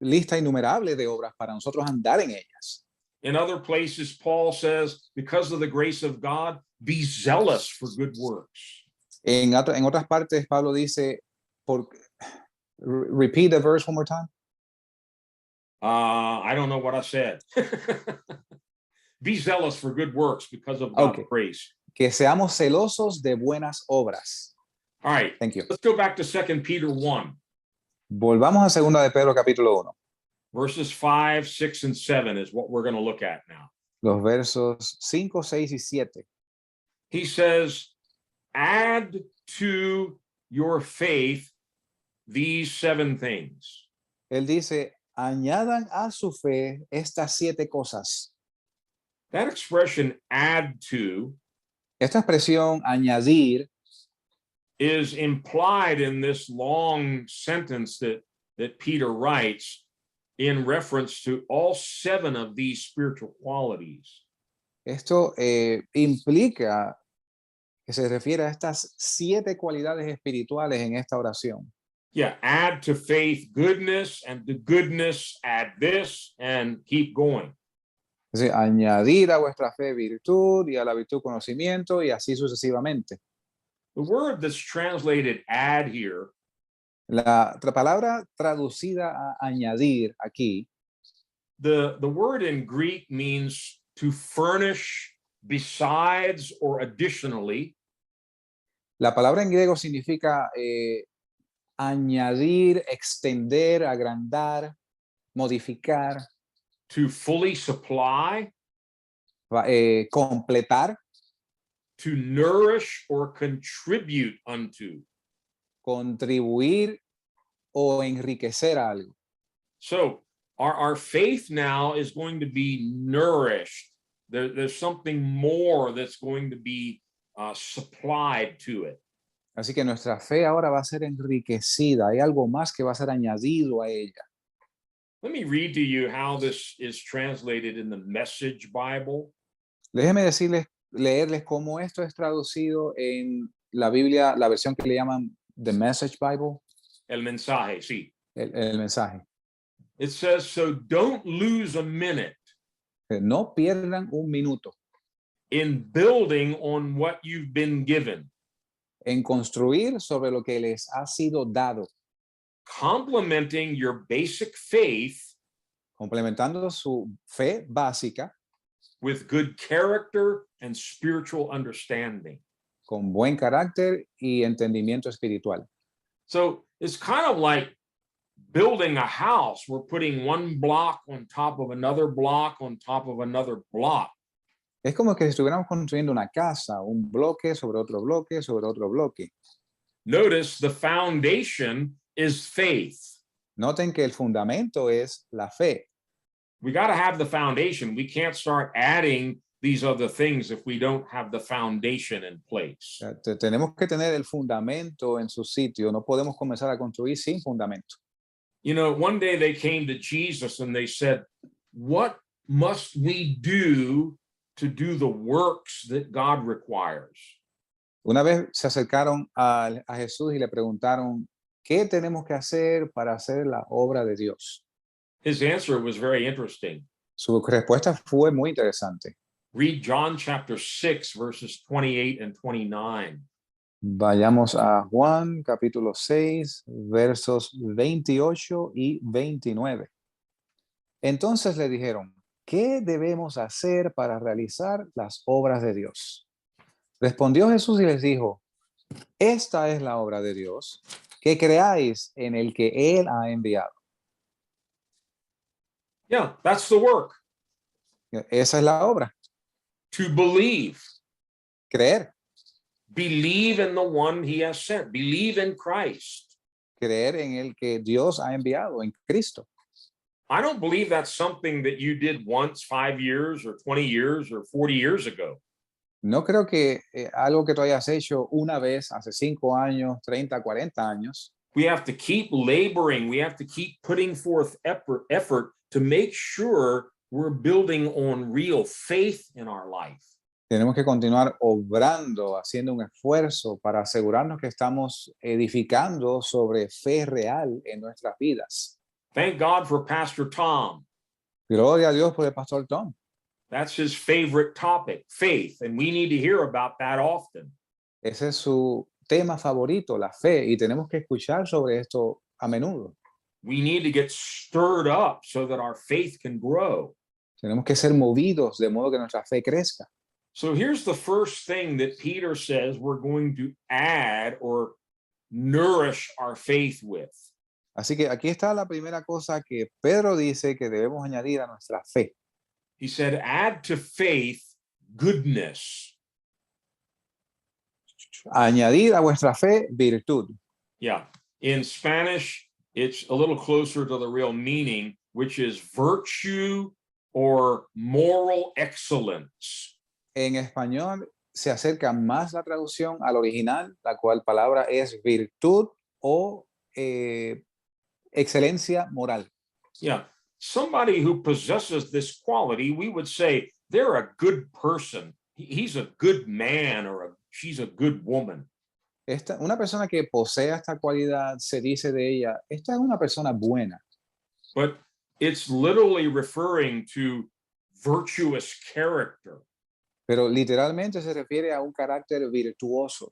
lista innumerable de obras para nosotros andar en ellas. In other places, Paul says, because of the grace of God, be zealous for good works. En otras partes, Pablo dice, repeat the verse one more time. I don't know what I said. Be zealous for good works because of God's grace. Que seamos celosos de buenas obras. All right. Thank you. Let's go back to 2 Peter 1. Volvamos a 2 de Pedro capítulo 1. Verses 5, 6, and 7 is what we're going to look at now. Los versos 5, 6 y 7. He says, add to your faith these 7 things. Él dice, añadan a su fe estas 7 cosas. That expression, add to, Esta expresión, añadir, is implied in this long sentence that Peter writes in reference to all 7 of these spiritual qualities. esto implica que se refiere a estas 7 cualidades espirituales en esta oración. Yeah, add to faith goodness, and to goodness add this, and keep going. Es decir, añadir a vuestra fe virtud, y a la virtud conocimiento, y así sucesivamente. The word that's translated add here La palabra traducida a añadir aquí, the word in Greek means to furnish besides or additionally. la palabra en griego significa añadir, extender, agrandar, modificar, To fully supply, completar, to nourish or contribute unto. contribuir o enriquecer algo. So our faith now is going to be nourished. There's something more that's going to be supplied to it. Así que nuestra fe ahora va a ser enriquecida. Hay algo más que va a ser añadido a ella. Let me read to you how this is translated in the Message Bible. Déjenme leerles cómo esto es traducido en la Biblia, la versión que le llaman The Message Bible, El mensaje, sí. el mensaje. It says, so don't lose a minute No pierdan un minuto in building on what you've been given, en construir sobre lo que les ha sido dado, complementing your basic faith complementando su fe básica with good character and spiritual understanding. con buen carácter y entendimiento espiritual. So it's kind of like building a house. We're putting one block on top of another block on top of another block. Es como que si estuviéramos construyendo una casa, un bloque sobre otro bloque sobre otro bloque. Notice the foundation is faith. Noten que el fundamento es la fe. We got to have the foundation. We can't start adding these other things if we don't have the foundation in place. Tenemos que tener el fundamento en su sitio. No podemos comenzar a construir sin fundamento. You know, one day they came to Jesus and they said, what must we do to do the works that God requires? Una vez se acercaron a Jesús y le preguntaron, ¿qué tenemos que hacer para hacer la obra de Dios? His answer was very interesting. Su respuesta fue muy interesante. Read John chapter 6, verses 28 and 29. Vayamos a Juan capítulo 6, versos 28 y 29. Entonces le dijeron, ¿qué debemos hacer para realizar las obras de Dios? Respondió Jesús y les dijo, esta es la obra de Dios, que creáis en el que Él ha enviado. Yeah, that's the work. Esa es la obra, To believe. creer, Believe in the one he has sent. Believe in Christ. creer en el que Dios ha enviado, en Cristo. I don't believe that's something that you did once 5 years or 20 years or 40 years ago. No creo que algo que tú hayas hecho una vez hace 5 años, 30, 40 años. We have to keep laboring. We have to keep putting forth effort to make sure we're building on real faith in our life. Tenemos que continuar obrando, haciendo un esfuerzo para asegurarnos que estamos edificando sobre fe real en nuestras vidas. Thank God for Pastor Tom. Gloria a Dios por el pastor Tom. That's his favorite topic, faith, and we need to hear about that often. Ese es su tema favorito, la fe, y tenemos que escuchar sobre esto a menudo. We need to get stirred up so that our faith can grow. Tenemos que ser movidos de modo que nuestra fe crezca. So here's the first thing that Peter says we're going to add or nourish our faith with. Así que aquí está la primera cosa que Pedro dice que debemos añadir a nuestra fe. He said, add to faith goodness. Añadir a vuestra fe virtud. Yeah. In Spanish, it's a little closer to the real meaning, which is virtue or moral excellence. En español se acerca más la traducción al original, la cual palabra es virtud o excelencia moral. Yeah. Somebody who possesses this quality, we would say they're a good person. He's a good man or she's a good woman. Una persona que posea esta cualidad, se dice de ella, esta es una persona buena. But it's literally referring to virtuous character. Pero literalmente se refiere a un carácter virtuoso.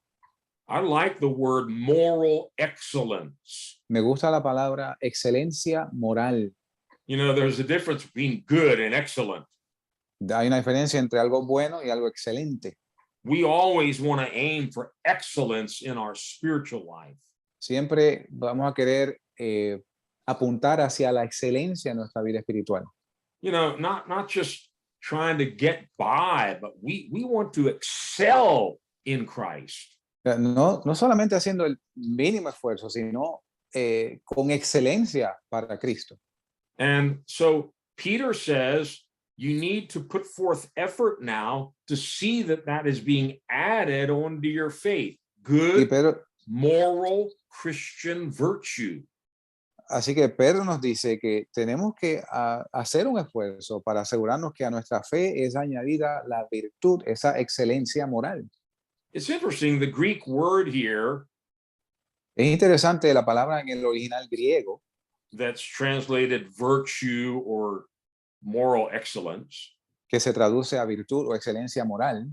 I like the word moral excellence. Me gusta la palabra excelencia moral. You know, there's a difference between good and excellent. Hay una diferencia entre algo bueno y algo excelente. We always want to aim for excellence in our spiritual life. Siempre vamos a querer apuntar hacia la excelencia en nuestra vida espiritual. You know, not just trying to get by, but we want to excel in Christ. No solamente haciendo el mínimo esfuerzo, sino con excelencia para Cristo. And so Peter says, you need to put forth effort now to see that that is being added onto your faith. Y Good, Pedro, moral, Christian virtue. así que Pedro nos dice que tenemos que hacer un esfuerzo para asegurarnos que a nuestra fe es añadida la virtud, esa excelencia moral. It's interesting, the Greek word here Es interesante la palabra en el original griego, that's translated virtue or moral excellence, que se traduce a virtud o excelencia moral,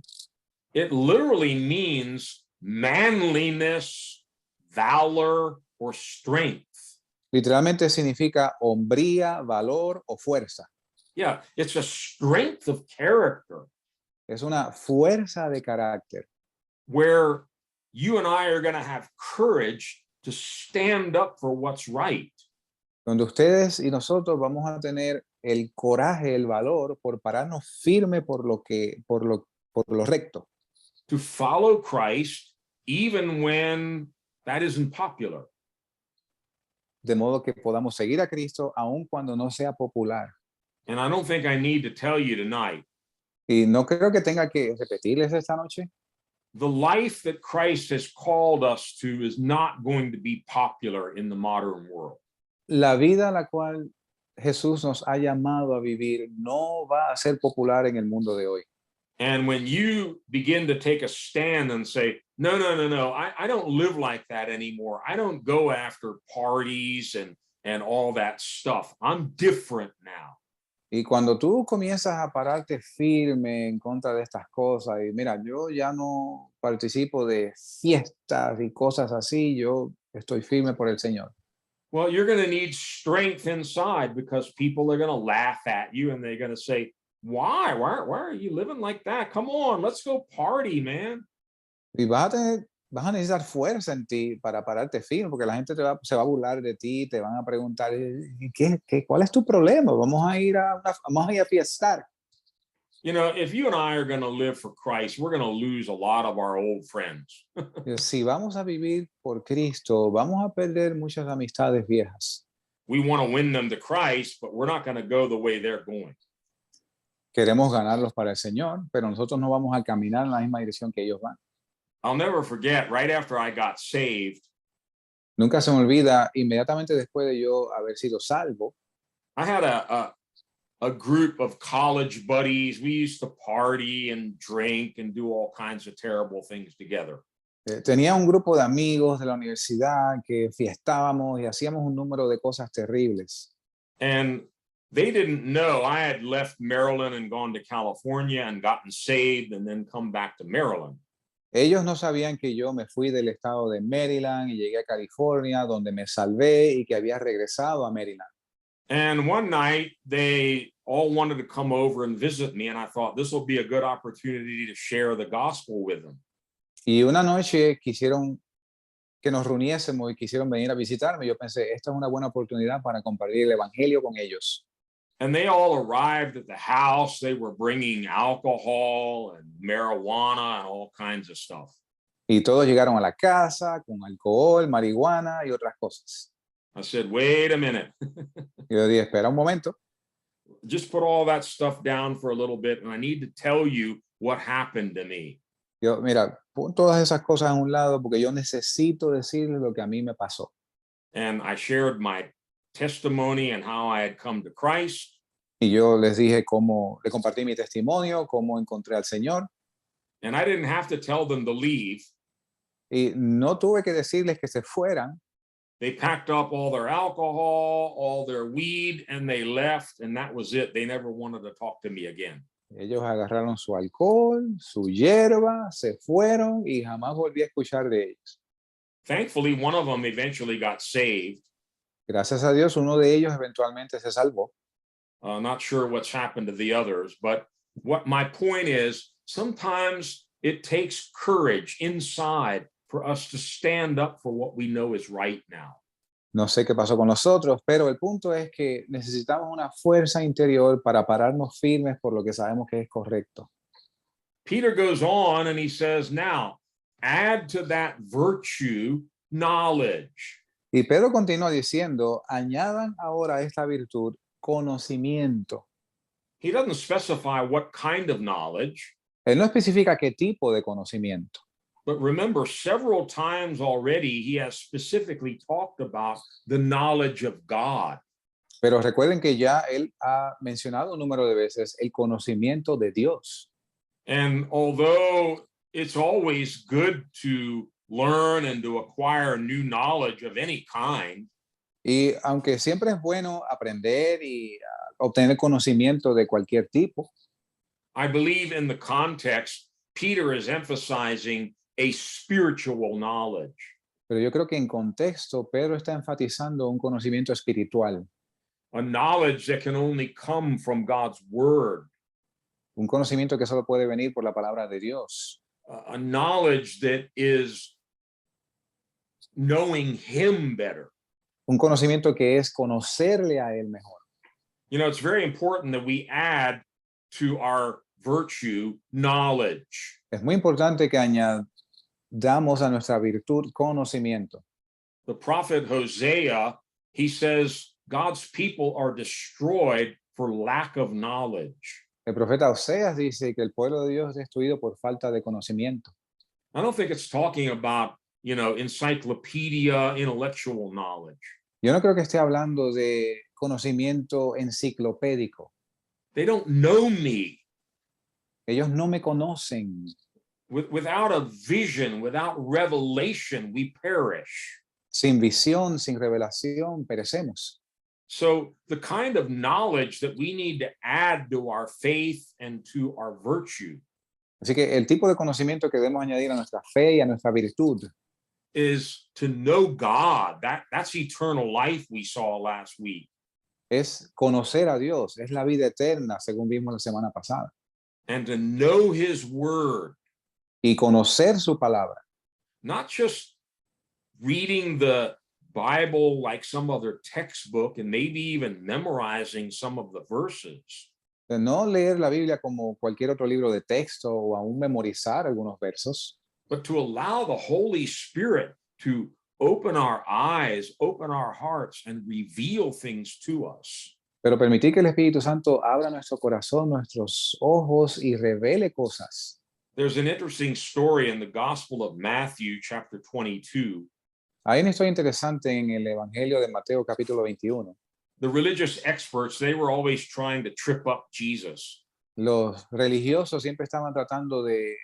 it literally means manliness, valor, or strength. literalmente significa hombría, valor o fuerza. Yeah, it's a strength of character Es una fuerza de carácter where you and I are going to have courage to stand up for what's right. donde ustedes y nosotros vamos a tener el coraje, el valor por pararnos firme por lo recto, To follow Christ even when that isn't popular. de modo que podamos seguir a Cristo aun cuando no sea popular. And I don't think I need to tell you tonight, Y no creo que tenga que repetirles esta noche. the life that Christ has called us to is not going to be popular in the modern world. La vida a la cual Jesús nos ha llamado a vivir no va a ser popular en el mundo de hoy. And when you begin to take a stand and say, no, I don't live like that anymore. I don't go after parties and all that stuff. I'm different now. Y cuando tú comienzas a pararte firme en contra de estas cosas, y mira, yo ya no participo de fiestas y cosas así, yo estoy firme por el Señor. Well, you're going to need strength inside because people are going to laugh at you and they're going to say, why are you living like that? Come on, let's go party, man. Y vas a necesitar fuerza en ti para pararte firme, porque la gente se va a burlar de ti, te van a preguntar, ¿cuál es tu problema? Vamos a ir a fiestar. You know, if you and I are going to live for Christ, we're going to lose a lot of our old friends. Si vamos a vivir por Cristo, vamos a perder muchas amistades viejas. We want to win them to Christ, but we're not going to go the way they're going. Queremos ganarlos para el Señor, pero nosotros no vamos a caminar en la misma dirección que ellos van. I'll never forget, right after I got saved, Nunca se me olvida, inmediatamente después de yo haber sido salvo, I had a group of college buddies. We used to party and drink and do all kinds of terrible things together. tenía un grupo de amigos de la universidad que fiestábamos y hacíamos un número de cosas terribles. And they didn't know I had left Maryland and gone to California and gotten saved and then come back to Maryland. Ellos no sabían que yo me fui del estado de Maryland y llegué a California, donde me salvé y que había regresado a Maryland. And one night they all wanted to come over and visit me, and I thought this will be a good opportunity to share the gospel with them. Y una noche quisieron que nos reuniésemos y quisieron venir a visitarme. Yo pensé, esta es una buena oportunidad para compartir el evangelio con ellos. And they all arrived at the house. They were bringing alcohol and marijuana and all kinds of stuff. Y todos llegaron a la casa con alcohol, marihuana y otras cosas. I said, wait a minute. Y yo dije, espera un momento. Just put all that stuff down for a little bit, and I need to tell you what happened to me. Yo, mira, pon todas esas cosas a un lado porque yo necesito decirles lo que a mí me pasó. And I shared my testimony and how I had come to Christ. Y yo les dije cómo, le compartí mi testimonio, cómo encontré al Señor. And I didn't have to tell them to leave. Y no tuve que decirles que se fueran. They packed up all their alcohol, all their weed, and they left, and that was it. They never wanted to talk to me again. Ellos agarraron su alcohol, su hierba, se fueron y jamás volví a escuchar de ellos. Thankfully, one of them eventually got saved. Gracias a Dios, uno de ellos eventualmente se salvó. Not sure what's happened to the others, but what my point is, sometimes it takes courage inside for us to stand up for what we know is right now. No sé qué pasó con nosotros, pero el punto es que necesitamos una fuerza interior para pararnos firmes por lo que sabemos que es correcto. Peter goes on and he says, now, add to that virtue knowledge. Y Pedro continúa diciendo, añadan ahora a esta virtud conocimiento. He doesn't specify what kind of knowledge, Él no especifica qué tipo de conocimiento, but remember, several times already, he has specifically talked about the knowledge of God. pero recuerden que ya él ha mencionado un número de veces el conocimiento de Dios. And although it's always good to learn and to acquire new knowledge of any kind, Y aunque siempre es bueno aprender y obtener conocimiento de cualquier tipo, I believe in the context, Peter is emphasizing a spiritual knowledge. pero yo creo que en contexto Pedro está enfatizando un conocimiento espiritual, A knowledge that can only come from God's word, un conocimiento que solo puede venir por la palabra de Dios, a knowledge that is knowing him better. un conocimiento que es conocerle a él mejor. You know, it's very important that we add to our virtue knowledge. Es muy importante que añadamos a nuestra virtud conocimiento. The prophet Hosea, he says God's people are destroyed for lack of knowledge. El profeta Oseas dice que el pueblo de Dios es destruido por falta de conocimiento. I don't think it's talking about, you know, encyclopedia, intellectual knowledge. Yo no creo que esté hablando de conocimiento enciclopédico. They don't know me. Ellos no me conocen. Without a vision, without revelation, we perish. Sin visión, sin revelación, perecemos. So the kind of knowledge that we need to add to our faith and to our virtue Así que el tipo de conocimiento que debemos añadir a nuestra fe y a nuestra virtud is to know God. That's eternal life we saw last week. es conocer a Dios, es la vida eterna, según vimos la semana pasada. And to know his word, Y conocer su palabra, not just reading the Bible like some other textbook and maybe even memorizing some of the verses, de no leer la Biblia como cualquier otro libro de texto o aún memorizar algunos versos, but to allow the Holy Spirit to open our eyes, open our hearts, and reveal things to us. pero permitir que el Espíritu Santo abra nuestro corazón, nuestros ojos y revele cosas. There's an interesting story in the Gospel of Matthew, chapter 22. Hay una historia interesante en el Evangelio de Mateo capítulo 21. The religious experts, they were always trying to trip up Jesus. Los religiosos siempre estaban tratando de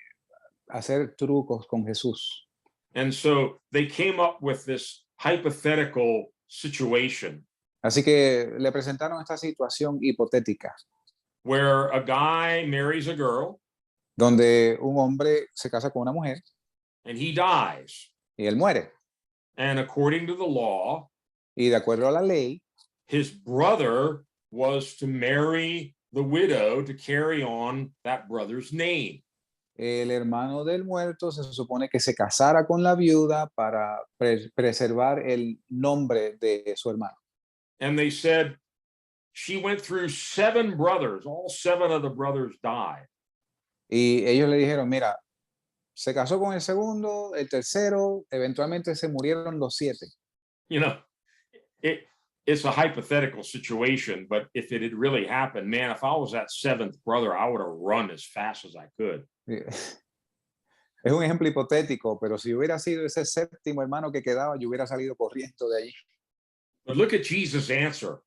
hacer trucos con Jesús. And so they came up with this hypothetical situation Así que le presentaron esta situación hipotética, where a guy marries a girl donde un hombre se casa con una mujer and he dies. y él muere. And according to the law, Y de acuerdo a la ley, his brother was to marry the widow to carry on that brother's name. el hermano del muerto se supone que se casara con la viuda para preservar el nombre de su hermano. And they said she went through 7 brothers, all 7 of the brothers died. Y ellos le dijeron, mira, se casó con el segundo, el tercero, eventualmente se murieron los 7. You know, it's a hypothetical situation, but if it had really happened, man, if I was that 7th brother, I would have run as fast as I could. Es un ejemplo hipotético, pero si hubiera sido ese séptimo hermano que quedaba, yo hubiera salido corriendo de allí. But look at Jesus' answer.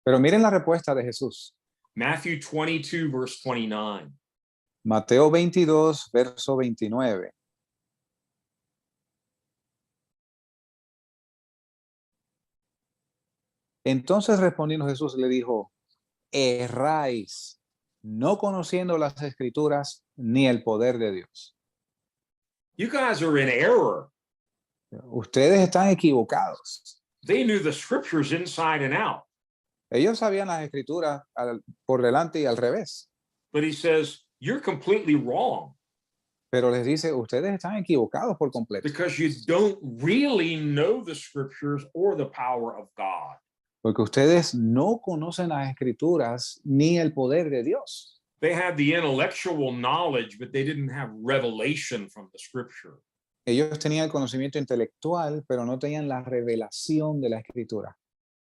Pero miren la respuesta de Jesús. Matthew 22, verse 29. Mateo 22, verso 29. Entonces respondiendo Jesús le dijo, erráis, no conociendo las escrituras ni el poder de Dios. You guys are in error. Ustedes están equivocados. They knew the scriptures inside and out. Ellos sabían las escrituras por delante y al revés. But he says, you're completely wrong Pero les dice, ustedes están equivocados por completo. because you don't really know the scriptures or the power of God. Porque ustedes no conocen las escrituras ni el poder de Dios. They had the intellectual knowledge, but they didn't have revelation from the scripture. Ellos tenían el conocimiento intelectual, pero no tenían la revelación de la escritura.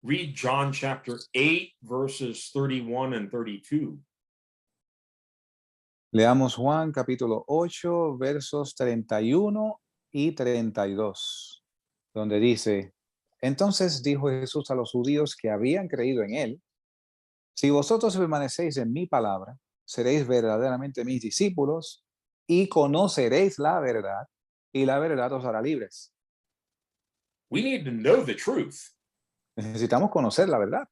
Read John chapter 8, verses 31 and 32. Leamos Juan capítulo 8, versos 31 y 32, donde dice, entonces dijo Jesús a los judíos que habían creído en él, si vosotros permanecéis en mi palabra, seréis verdaderamente mis discípulos y conoceréis la verdad, y la verdad os hará libres. We need to know the truth. Necesitamos conocer la verdad.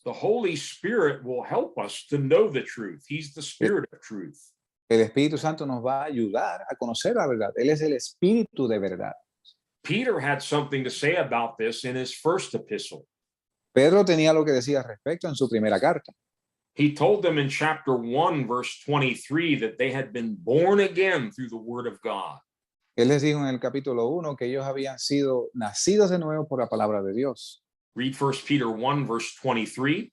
The Holy Spirit will help us to know the truth. He's the Spirit of truth. El Espíritu Santo nos va a ayudar a conocer la verdad. Él es el Espíritu de verdad. Peter had something to say about this in his first epistle. Pedro tenía lo que decía al respecto en su primera carta. He told them in chapter 1, verse 23, that they had been born again through the word of God. Él les dijo en el capítulo 1 que ellos habían sido nacidos de nuevo por la palabra de Dios. Read 1 Peter 1, verse 23.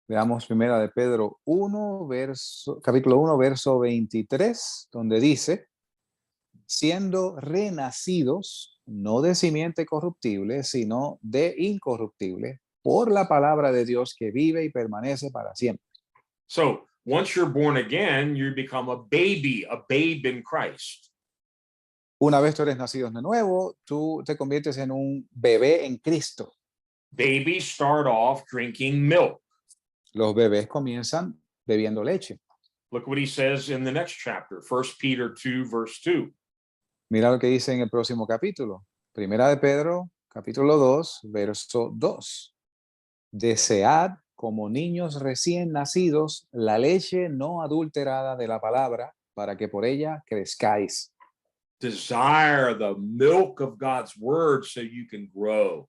Veamos primera de Pedro 1, capítulo 1, verso 23, donde dice, siendo renacidos, no de simiente corruptible, sino de incorruptible, por la palabra de Dios que vive y permanece para siempre. So once you're born again, you become a babe in Christ. Una vez tú eres nacido de nuevo, tú te conviertes en un bebé en Cristo. Babies start off drinking milk. Los bebés comienzan bebiendo leche. Look what he says in the next chapter, 1 Peter 2, verse 2. Mira lo que dice en el próximo capítulo. Primera de Pedro, capítulo 2, verso 2. Desead como niños recién nacidos la leche no adulterada de la palabra para que por ella crezcáis. Desire the milk of God's word so you can grow.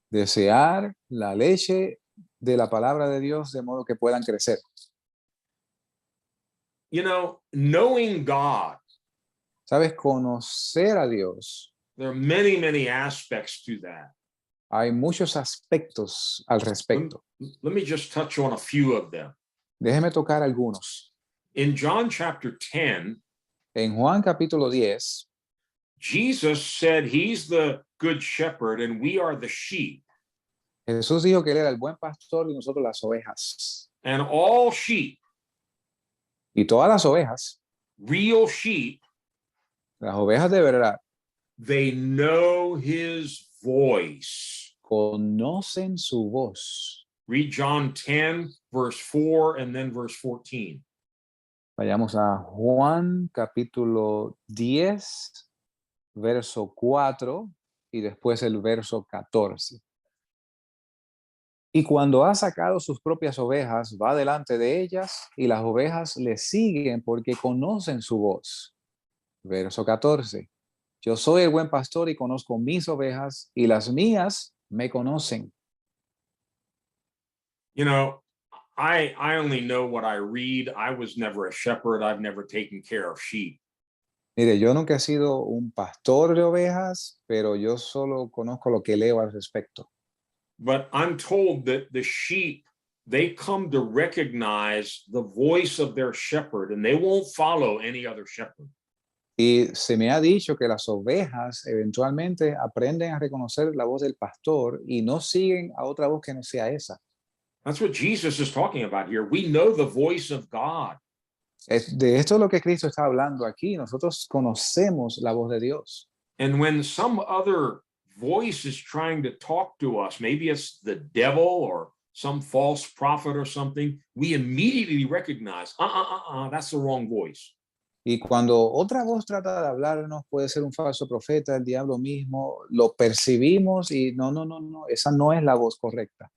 Desear la leche de la palabra de Dios de modo que puedan crecer. You know, knowing God, ¿Sabes? Conocer a Dios. there are many, many aspects to that. Hay muchos aspectos al respecto. Let me just touch on a few of them. Déjeme tocar algunos. In John chapter 10, En Juan capítulo 10, Jesus said he's the good shepherd and we are the sheep. Jesús dijo que él era el buen pastor y nosotros las ovejas. And all sheep, Y todas las ovejas, real sheep, las ovejas de verdad, they know his voice. conocen su voz. Read John 10, verse 4, and then verse 14. Vayamos a Juan capítulo 10, verso 4 y después el verso 14. Y cuando ha sacado sus propias ovejas, va delante de ellas y las ovejas le siguen porque conocen su voz. Verso 14. Yo soy el buen pastor y conozco mis ovejas y las mías me conocen. You know, I only know what I read. I was never a shepherd. I've never taken care of sheep. Mire, yo nunca he sido un pastor de ovejas, pero yo solo conozco lo que leo al respecto. But I'm told that the sheep, they come to recognize the voice of their shepherd and they won't follow any other shepherd. Y se me ha dicho que las ovejas eventualmente aprenden a reconocer la voz del pastor y no siguen a otra voz que no sea esa. That's what Jesus is talking about here. We know the voice of God. De esto es lo que Cristo está hablando aquí. Nosotros conocemos la voz de Dios. And when some other voice is trying to talk to us, maybe it's the devil or some false prophet or something, we immediately recognize, that's the wrong voice. Y cuando otra voz trata de hablarnos, puede ser un falso profeta, el diablo mismo, lo percibimos y no, esa no es la voz correcta.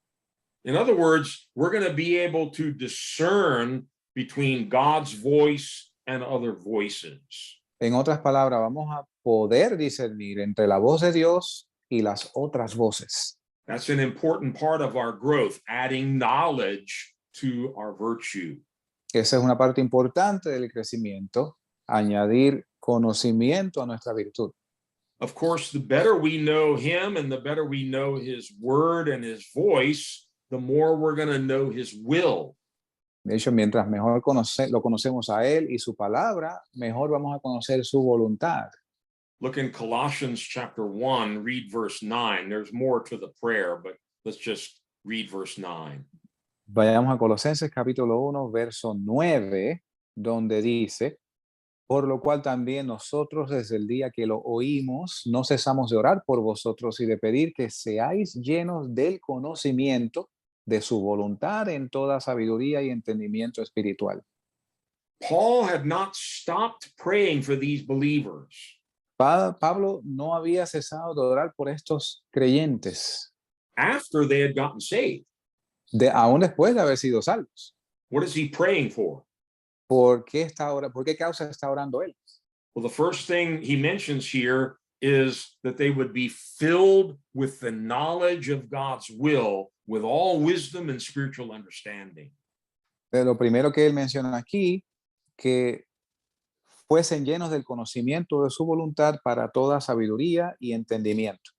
In other words, we're going to be able to discern between God's voice and other voices. En otras palabras, vamos a poder discernir entre la voz de Dios y las otras voces. That's an important part of our growth, adding knowledge to our virtue. Esa es una parte importante del crecimiento, añadir conocimiento a nuestra virtud. Of course, the better we know him and the better we know his word and his voice, the more we're going to know his will. De hecho, mientras mejor lo conocemos a él y su palabra, mejor vamos a conocer su voluntad. Look in Colossians chapter 1, read verse 9. There's more to the prayer, but Let's just read verse 9. Vayamos a Colosenses capítulo 1, verso 9, donde dice, por lo cual también nosotros desde el día que lo oímos, no cesamos de orar por vosotros y de pedir que seáis llenos del conocimiento de su voluntad en toda sabiduría y entendimiento espiritual. Paul had not stopped praying for these believers Pablo no había cesado de orar por estos creyentes, after they had gotten saved. aún después de haber sido salvos. What is he praying for? ¿Por qué causa está orando él? Well, the first thing he mentions here is that they would be filled with the knowledge of God's will, with all wisdom and spiritual understanding. Lo primero que él menciona aquí, que fuesen llenos del conocimiento de su voluntad para toda sabiduría y entendimiento.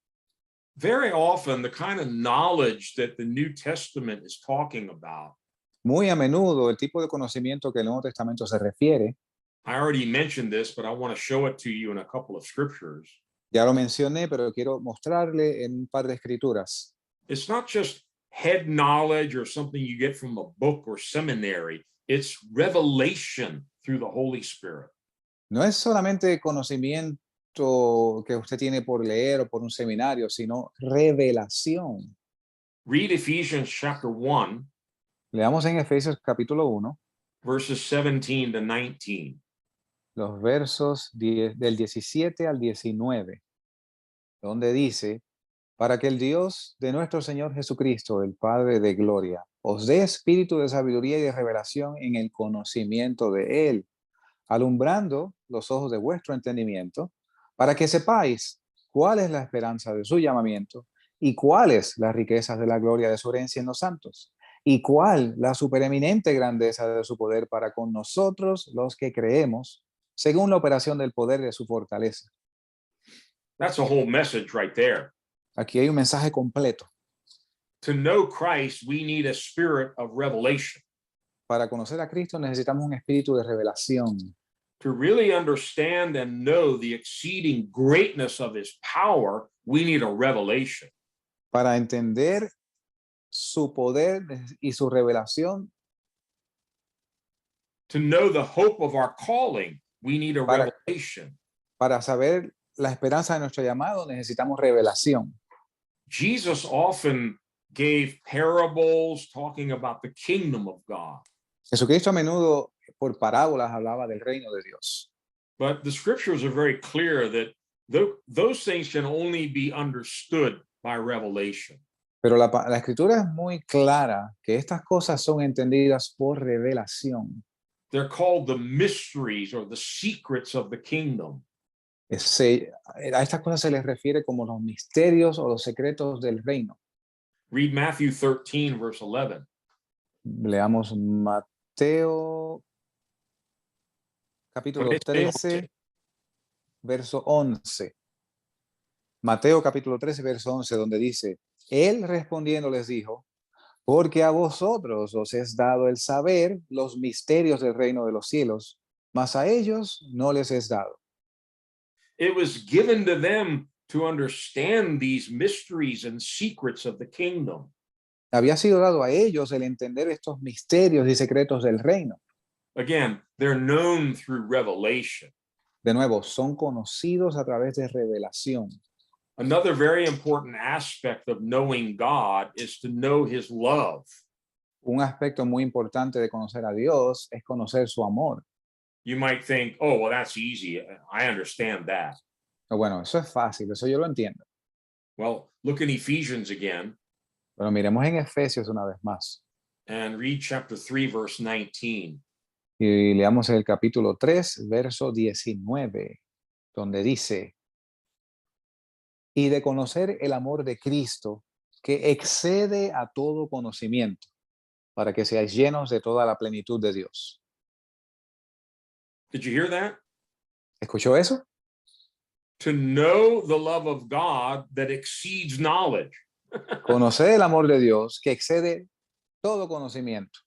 Very often, the kind of knowledge that the New Testament is talking about, Muy a menudo, el tipo de conocimiento que el Nuevo Testamento se refiere, I already mentioned this, but I want to show it to you in a couple of scriptures. ya lo mencioné, pero quiero mostrarle en un par de escrituras. It's not just head knowledge or something you get from a book or seminary. It's revelation through the Holy Spirit. No es solamente conocimiento que usted tiene por leer o por un seminario, sino revelación. Read Ephesians chapter 1, Leamos en Efesios capítulo 1, verses 17 to 19. los versos del 17 al 19, donde dice, para que el Dios de nuestro Señor Jesucristo, el Padre de gloria, os dé espíritu de sabiduría y de revelación en el conocimiento de Él, alumbrando los ojos de vuestro entendimiento, para que sepáis cuál es la esperanza de su llamamiento y cuáles las riquezas de la gloria de su herencia en los santos, y cuál la supereminente grandeza de su poder para con nosotros los que creemos, según la operación del poder de su fortaleza. That's a whole message right there. Aquí hay un mensaje completo. To know Christ, we need a spirit of revelation. Para conocer a Cristo necesitamos un espíritu de revelación. To really understand and know the exceeding greatness of his power, we need a revelation. Para entender su poder y su revelación, To know the hope of our calling, we need a Para- revelation. para saber la esperanza de nuestro llamado, necesitamos revelación. Jesus often gave parables talking about the kingdom of God. Jesucristo a menudo por parábolas hablaba del reino de Dios. But the scriptures are very clear that those things can only be understood by revelation. Pero la escritura es muy clara que estas cosas son entendidas por revelación. They're called the mysteries or the secrets of the kingdom. A estas cosas se les refiere como los misterios o los secretos del reino. Read Matthew 13, verse 11. Leamos Mateo capítulo 13, verso 11. Mateo capítulo 13, verso 11, donde dice, Él respondiendo les dijo, porque a vosotros os es dado el saber los misterios del reino de los cielos, mas a ellos no les es dado. It was given to them to understand these mysteries and secrets of the kingdom. Había sido dado a ellos el entender estos misterios y secretos del reino. Again, they're known through revelation. De nuevo, son conocidos a través de revelación. Another very important aspect of knowing God is to know his love. Un aspecto muy importante de conocer a Dios es conocer su amor. You might think, oh, well, that's easy. I understand that. Bueno, eso es fácil, eso yo lo entiendo. Well, look in Ephesians again Pero miremos en Efesios una vez más. and read chapter 3, verse 19. Y leamos el capítulo 3, verso 19, donde dice, y de conocer el amor de Cristo, que excede a todo conocimiento, para que seáis llenos de toda la plenitud de Dios. Did you hear that? ¿Escuchó eso? To know the love of God that exceeds knowledge. Conocer el amor de Dios, que excede todo conocimiento.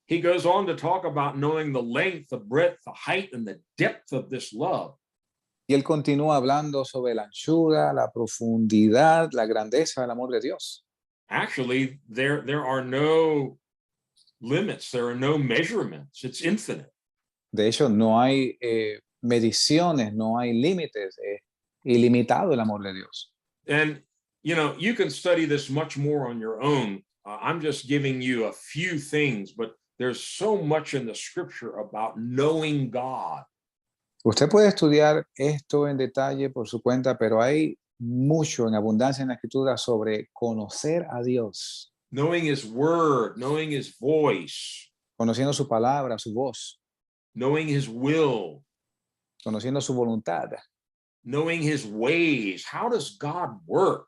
He goes on to talk about knowing the length, the breadth, the height, and the depth of this love. Y él continúa hablando sobre la anchura, la profundidad, la grandeza del amor de Dios. Actually, there are no limits, there are no measurements. It's infinite. De hecho, no hay mediciones, no hay límites, es ilimitado el amor de Dios. And you can study this much more on your own. I'm just giving you a few things, but there's so much in the scripture about knowing God. Usted puede estudiar esto en detalle por su cuenta, pero hay mucho en abundancia en la escritura sobre conocer a Dios, Knowing his word, knowing his voice, conociendo su palabra, su voz, knowing his will, conociendo su voluntad, knowing his ways. How does God work?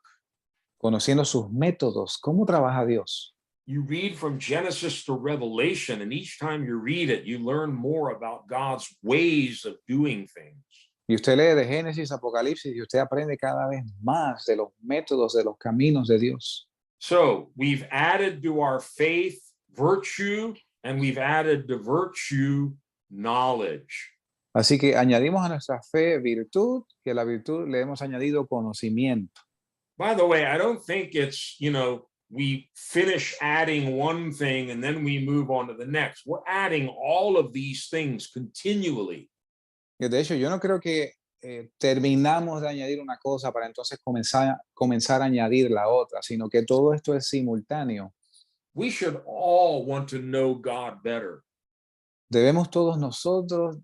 conociendo sus métodos, cómo trabaja Dios. You read from Genesis to Revelation, and each time you read it, you learn more about God's ways of doing things. Y usted lee de Génesis, Apocalipsis, y usted aprende cada vez más de los métodos, de los caminos de Dios. So we've added to our faith virtue, and we've added to virtue knowledge. Así que añadimos a nuestra fe virtud, y a la virtud le hemos añadido conocimiento. By the way, I don't think it's, we finish adding one thing and then we move on to the next. We're adding all of these things continually. Y de hecho, yo no creo que terminamos de añadir una cosa para entonces comenzar a añadir la otra, sino que todo esto es simultáneo. We should all want to know God better. Debemos todos nosotros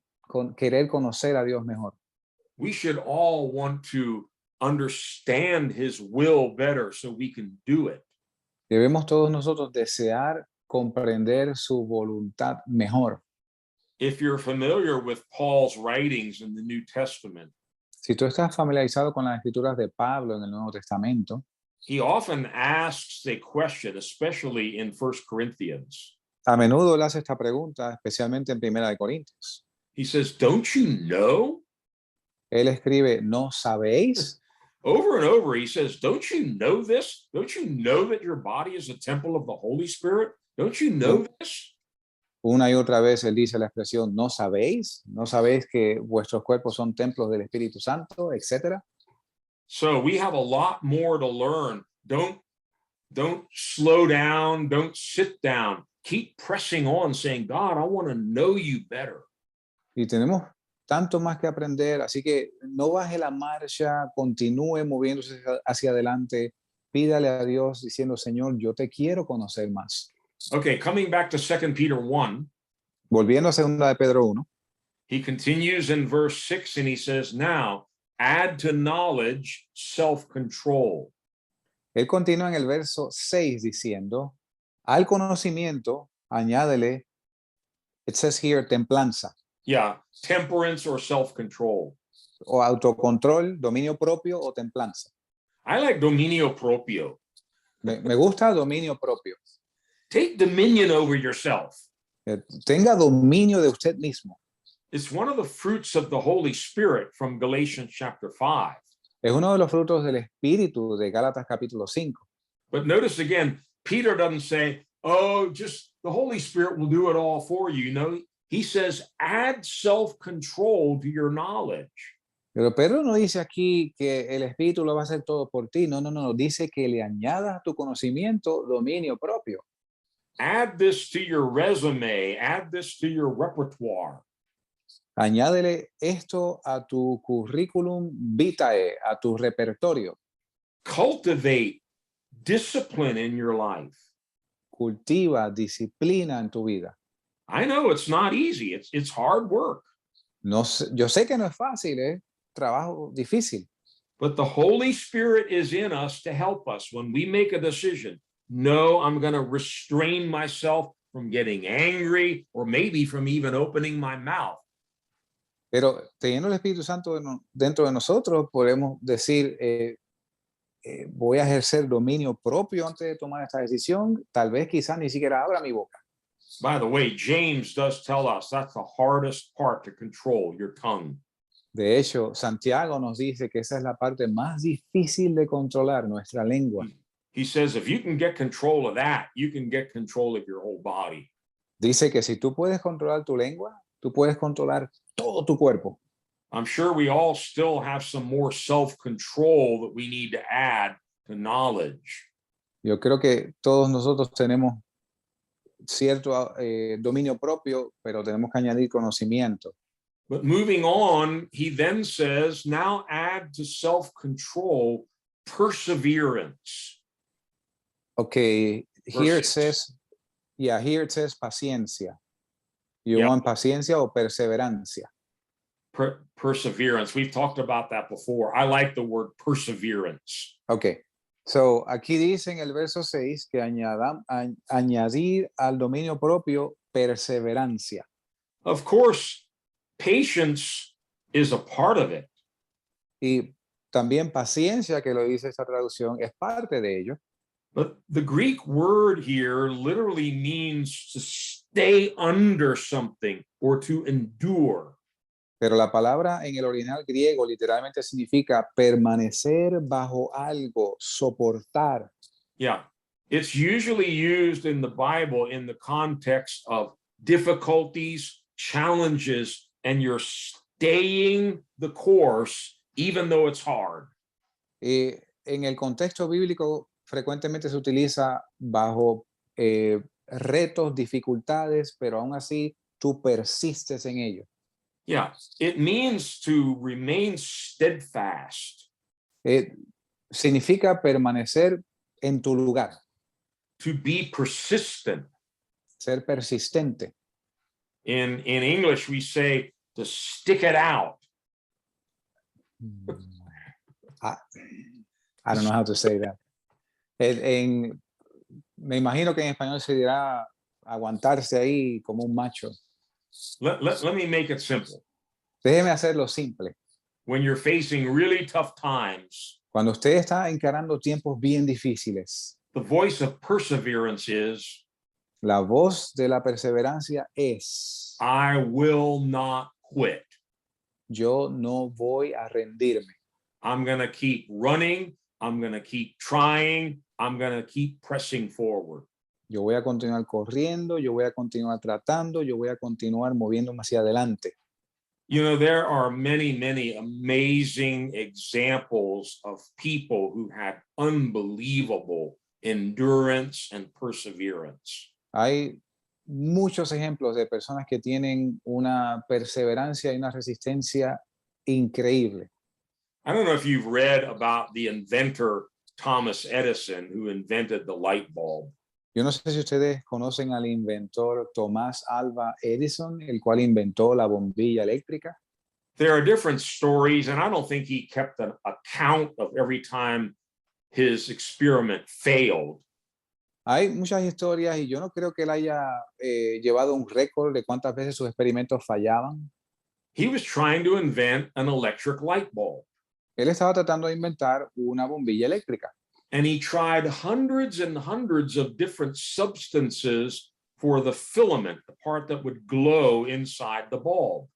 querer conocer a Dios mejor. We should all want to understand his will better so we can do it. Debemos todos nosotros desear comprender su voluntad mejor. If you're familiar with Paul's writings in the New Testament, Si tú estás familiarizado con las escrituras de Pablo en el Nuevo Testamento, he often asks a question, especially in 1 Corinthians. a menudo él hace esta pregunta, especialmente en Primera de Corintios. He says, "Don't you know?" Él escribe, ¿no sabéis? Over and over, he says, "Don't you know this? Don't you know that your body is a temple of the Holy Spirit? Don't you know this?" Una y otra vez él dice la expresión, ¿no sabéis? ¿No sabéis que vuestros cuerpos son templos del Espíritu Santo, etcétera? So we have a lot more to learn. Don't slow down. Don't sit down. Keep pressing on, saying, "God, I want to know you better." Y tenemos tanto más que aprender, así que no baje la marcha, continúe moviéndose hacia adelante, pídale a Dios diciendo, Señor, yo te quiero conocer más. Okay, coming back to 2 Peter 1, Volviendo a 2 de Pedro 1, he continues in verse 6 and he says, "Now add to knowledge self-control." él continúa en el verso 6 diciendo, al conocimiento, añádele, it says here, templanza, Yeah, temperance or self-control. o autocontrol, dominio propio o templanza. I like dominio proprio. Me gusta dominio propio. Take dominion over yourself. Tenga dominio de usted mismo. It's one of the fruits of the Holy Spirit from Galatians chapter 5. Es uno de los frutos del Espíritu de Gálatas capítulo 5. But notice again, Peter doesn't say, "Oh, just the Holy Spirit will do it all for you." No, he says, add self-control to your knowledge. Pero Pedro no dice aquí que el Espíritu lo va a hacer todo por ti. No, no, no. Dice que le añadas a tu conocimiento dominio propio. Add this to your resume. Add this to your repertoire. Añádele esto a tu currículum vitae, a tu repertorio. Cultivate discipline in your life. Cultiva disciplina en tu vida. I know it's not easy. It's hard work. No, yo sé que no es fácil, es trabajo difícil. But the Holy Spirit is in us to help us when we make a decision. No, I'm going to restrain myself from getting angry or maybe from even opening my mouth. Pero teniendo el Espíritu Santo dentro de nosotros, podemos decir, voy a ejercer dominio propio antes de tomar esta decisión. Tal vez quizás ni siquiera abra mi boca. By the way, James does tell us that's the hardest part to control, your tongue. De hecho, Santiago nos dice que esa es la parte más difícil de controlar, nuestra lengua. He says if you can get control of that, you can get control of your whole body. Dice que si tú puedes controlar tu lengua, tú puedes controlar todo tu cuerpo. I'm sure we all still have some more self-control that we need to add to knowledge. Yo creo que todos nosotros tenemos cierto dominio propio, pero tenemos que añadir conocimiento. But moving on, he then says, now add to self-control perseverance. Okay, here it Verse 6. says, yeah, here it says paciencia. You Yep. want paciencia o perseverancia. Perseverance. We've talked about that before. I like the word perseverance. Okay, so aquí dice en el verso 6 que añadir al dominio propio perseverancia. Of course, patience is a part of it. Y también paciencia, que lo dice esta traducción, es parte de ello. But the Greek word here literally means to stay under something or to endure. Pero la palabra en el original griego literalmente significa permanecer bajo algo, soportar. Yeah. It's usually used in the Bible in the context of difficulties, challenges, and you're staying the course even though it's hard. En el contexto bíblico frecuentemente se utiliza bajo retos, dificultades, pero aún así tú persistes en ello. Yeah, it means to remain steadfast, Significa permanecer en tu lugar, to be persistent. ser persistente. In English, we say to stick it out. I don't know how to say that. Me imagino que en español se dirá aguantarse ahí como un macho. Let me make it simple. Déjeme hacerlo simple. When you're facing really tough times, Cuando usted está encarando tiempos bien difíciles, the voice of perseverance is, la voz de la perseverancia es, I will not quit. yo no voy a rendirme. I'm going to keep running. I'm going to keep trying. I'm going to keep pressing forward. Yo voy a continuar corriendo, yo voy a continuar tratando, yo voy a continuar moviéndome hacia adelante. You know, there are many, many amazing examples of people who had unbelievable endurance and perseverance. Hay muchos ejemplos de personas que tienen una perseverancia y una resistencia increíble. I don't know if you've read about the inventor Thomas Edison, who invented the light bulb. Yo no sé si ustedes conocen al inventor Tomás Alva Edison, el cual inventó la bombilla eléctrica. There are different stories, and I don't think he kept an account of every time his experiment failed. Hay muchas historias y yo no creo que él haya llevado un récord de cuántas veces sus experimentos fallaban. He was trying to invent an electric light bulb. Él estaba tratando de inventar una bombilla eléctrica. And he tried hundreds and hundreds of different substances for the filament, the part that would glow inside the bulb.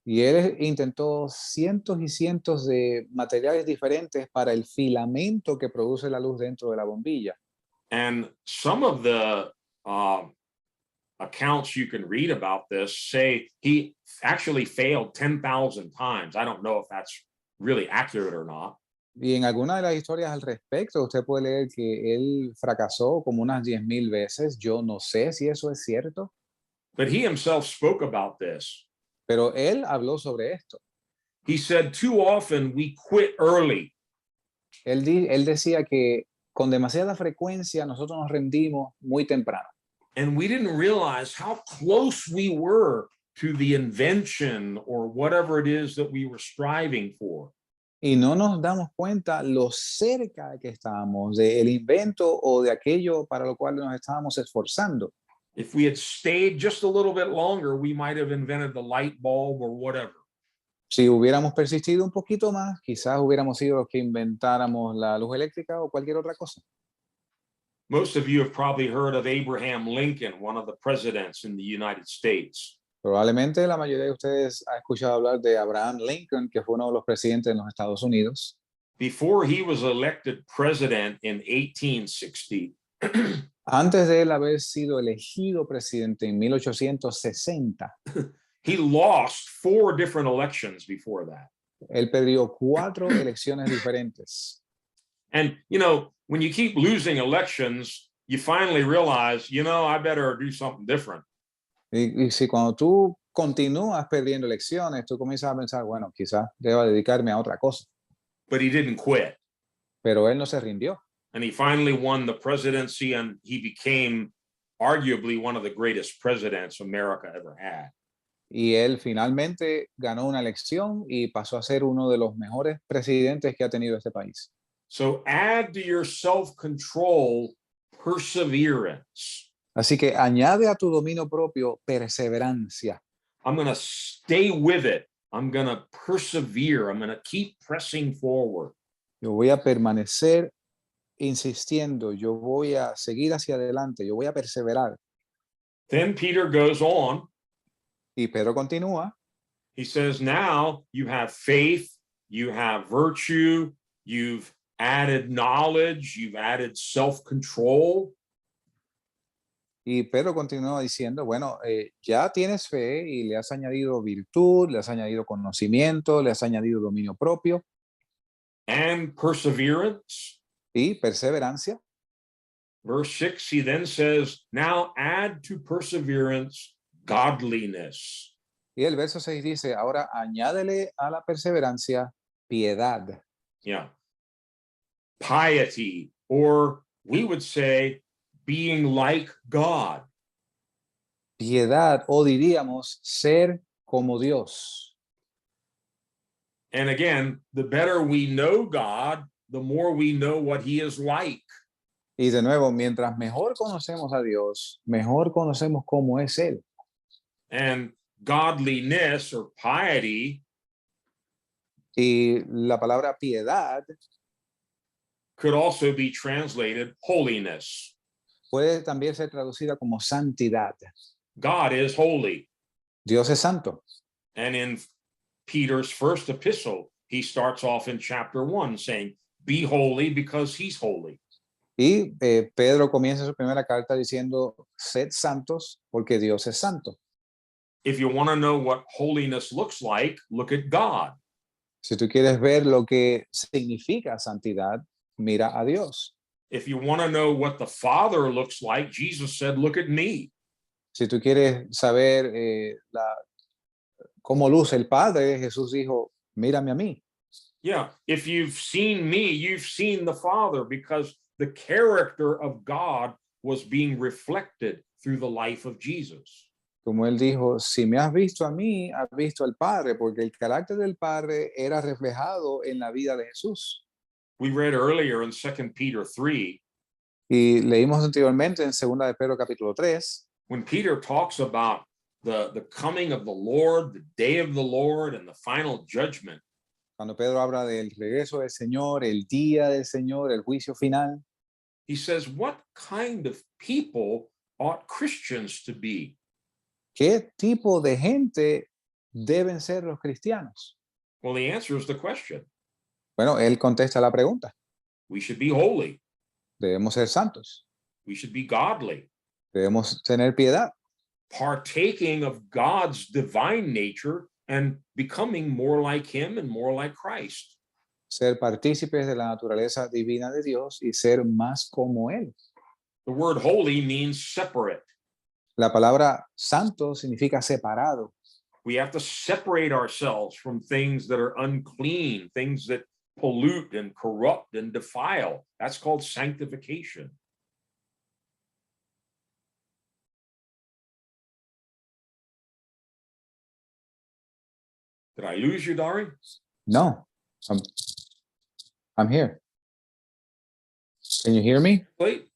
Y él intentó cientos y cientos de materiales diferentes para el filamento que produce la luz dentro de la bombilla. And some of the accounts you can read about this say he actually failed 10,000 times. I don't know if that's really accurate or not. Y en alguna de las historias al respecto, usted puede leer que él fracasó como unas 10,000 veces. Yo no sé si eso es cierto. But he himself spoke about this. Pero él habló sobre esto. He said, too often we quit early. Él decía que con demasiada frecuencia nosotros nos rendimos muy temprano. And we didn't realize how close we were to the invention or whatever it is that we were striving for. Y no nos damos cuenta lo cerca que estábamos del invento o de aquello para lo cual nos estábamos esforzando. If we had stayed just a little bit longer, we might have invented the light bulb or whatever. Si hubiéramos persistido un poquito más, quizás hubiéramos sido los que inventáramos la luz eléctrica o cualquier otra cosa. Most of you have probably heard of Abraham Lincoln, one of the presidents in the United States. Probablemente la mayoría de ustedes ha escuchado hablar de Abraham Lincoln, que fue uno de los presidentes de los Estados Unidos. Before he was elected president in 1860, Antes de él haber sido elegido presidente en 1860, he lost 4 different elections before that. él perdió 4 elecciones diferentes. And, when you keep losing elections, you finally realize, I better do something different. Y si cuando tú continúas perdiendo elecciones, tú comienzas a pensar, bueno, quizás deba dedicarme a otra cosa. But he didn't quit. Pero él no se rindió. And he finally won the presidency, and he became arguably one of the greatest presidents America ever had. Y él finalmente ganó una elección y pasó a ser uno de los mejores presidentes que ha tenido este país. So add to your self-control perseverance. Así que añade a tu dominio propio perseverancia. I'm going to stay with it. I'm going to persevere. I'm going to keep pressing forward. Yo voy a permanecer insistiendo, yo voy a seguir hacia adelante, yo voy a perseverar. Then Peter goes on. Y Pedro continúa. He says, now you have faith, you have virtue, you've added knowledge, you've added self-control. Y Pedro continúa diciendo, bueno, ya tienes fe y le has añadido virtud, le has añadido conocimiento, le has añadido dominio propio. And perseverance. Y perseverancia. Verse 6, he then says, now add to perseverance godliness. Y el verso 6 dice, ahora añádele a la perseverancia piedad. Yeah. Piety, or we would say being like God. Piedad, o diríamos ser como Dios. And again, the better we know God, the more we know what he is like. Y de nuevo, mientras mejor conocemos a Dios, mejor conocemos cómo es Él. And godliness or piety Y la palabra piedad could also be translated holiness. puede también ser traducida como santidad. God is holy. Dios es santo. And in Peter's first epistle, he starts off in chapter 1 saying, be holy because he's holy. Y Pedro comienza su primera carta diciendo, sed santos porque Dios es santo. If you want to know what holiness looks like, look at God. Si tú quieres ver lo que significa santidad, mira a Dios. If you want to know what the Father looks like, Jesus said, look at me. Si tú quieres saber cómo luce el Padre, Jesús dijo, mírame a mí. Yeah, if you've seen me, you've seen the Father, because the character of God was being reflected through the life of Jesus. Como él dijo, si me has visto a mí, has visto al Padre, porque el carácter del Padre era reflejado en la vida de Jesús. We read earlier in 2 Peter 3. Y leímos anteriormente en 2 de Pedro capítulo 3. When Peter talks about the coming of the Lord, the day of the Lord, and the final judgment. Cuando Pedro habla del regreso del Señor, el día del Señor, el juicio final. He says, what kind of people ought Christians to be? ¿Qué tipo de gente deben ser los cristianos? Well, he answers the question. Bueno, él contesta la pregunta. We should be holy. Debemos ser santos. We should be godly. Debemos tener piedad. Partaking of God's divine nature and becoming more like him and more like Christ. Ser partícipes de la naturaleza divina de Dios y ser más como Él. The word holy means separate. La palabra santo significa separado. We have to separate ourselves from things that are unclean, things that pollute and corrupt and defile. That's called sanctification. Did I lose you, Dari? No, I'm here. Can you hear me? Wait,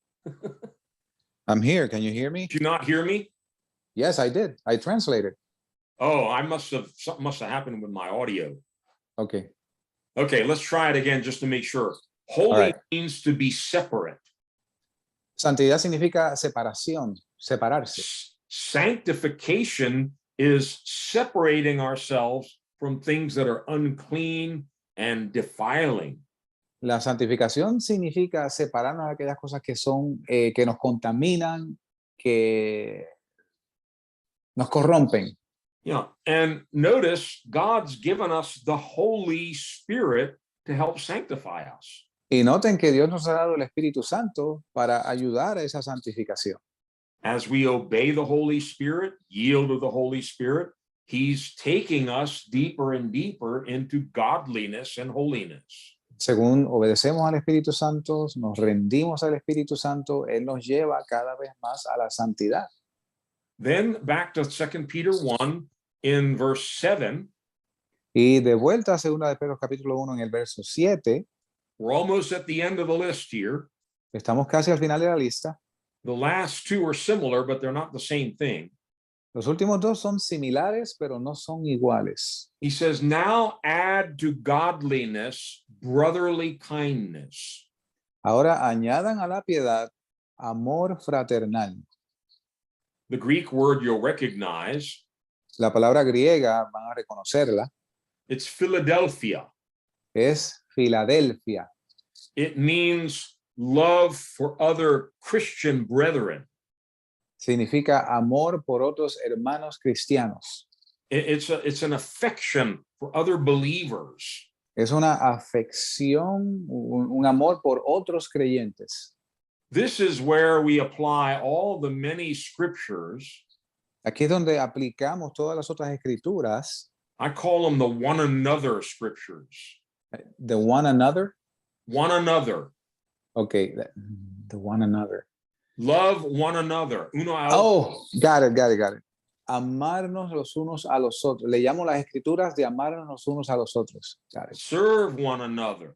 I'm here. Can you hear me? did you not hear me? Yes, I did. I translated. Oh, something must have happened with my audio. Okay. Okay, let's try it again just to make sure. Holy right. means to be separate. Santidad significa separación, separarse. Sanctification is separating ourselves from things that are unclean and defiling. La santificación significa separarnos de aquellas cosas que son, que nos contaminan, que nos corrompen. Yeah, and notice God's given us the Holy Spirit to help sanctify us. Y noten que Dios nos ha dado el Espíritu Santo para ayudar a esa santificación. As we obey the Holy Spirit, yield to the Holy Spirit, he's taking us deeper and deeper into godliness and holiness. Según obedecemos al Espíritu Santo, nos rendimos al Espíritu Santo, Él nos lleva cada vez más a la santidad. Then back to 2 Peter 1 in verse 7, Y de vuelta a 2 de Pedro capítulo 1 en el verso 7, we're almost at the end of the list here. estamos casi al final de la lista. The last two are similar, but they're not the same thing. Los últimos dos son similares, pero no son iguales. He says, now add to godliness brotherly kindness. Ahora añadan a la piedad amor fraternal. The Greek word you'll recognize, La palabra griega, van a reconocerla, it's Philadelphia. es Filadelfia. It means love for other Christian brethren. Significa amor por otros hermanos cristianos. It's an affection for other believers. Es una afección, un amor por otros creyentes. This is where we apply all the many scriptures. Aquí es donde aplicamos todas las otras escrituras. I call them the one another scriptures. The one another. One another. Okay, the one another. Love one another. Uno a Oh, got it. Amarnos los unos a los otros. Le llamo las escrituras de amarnos los unos a los otros. Got it. serve one another.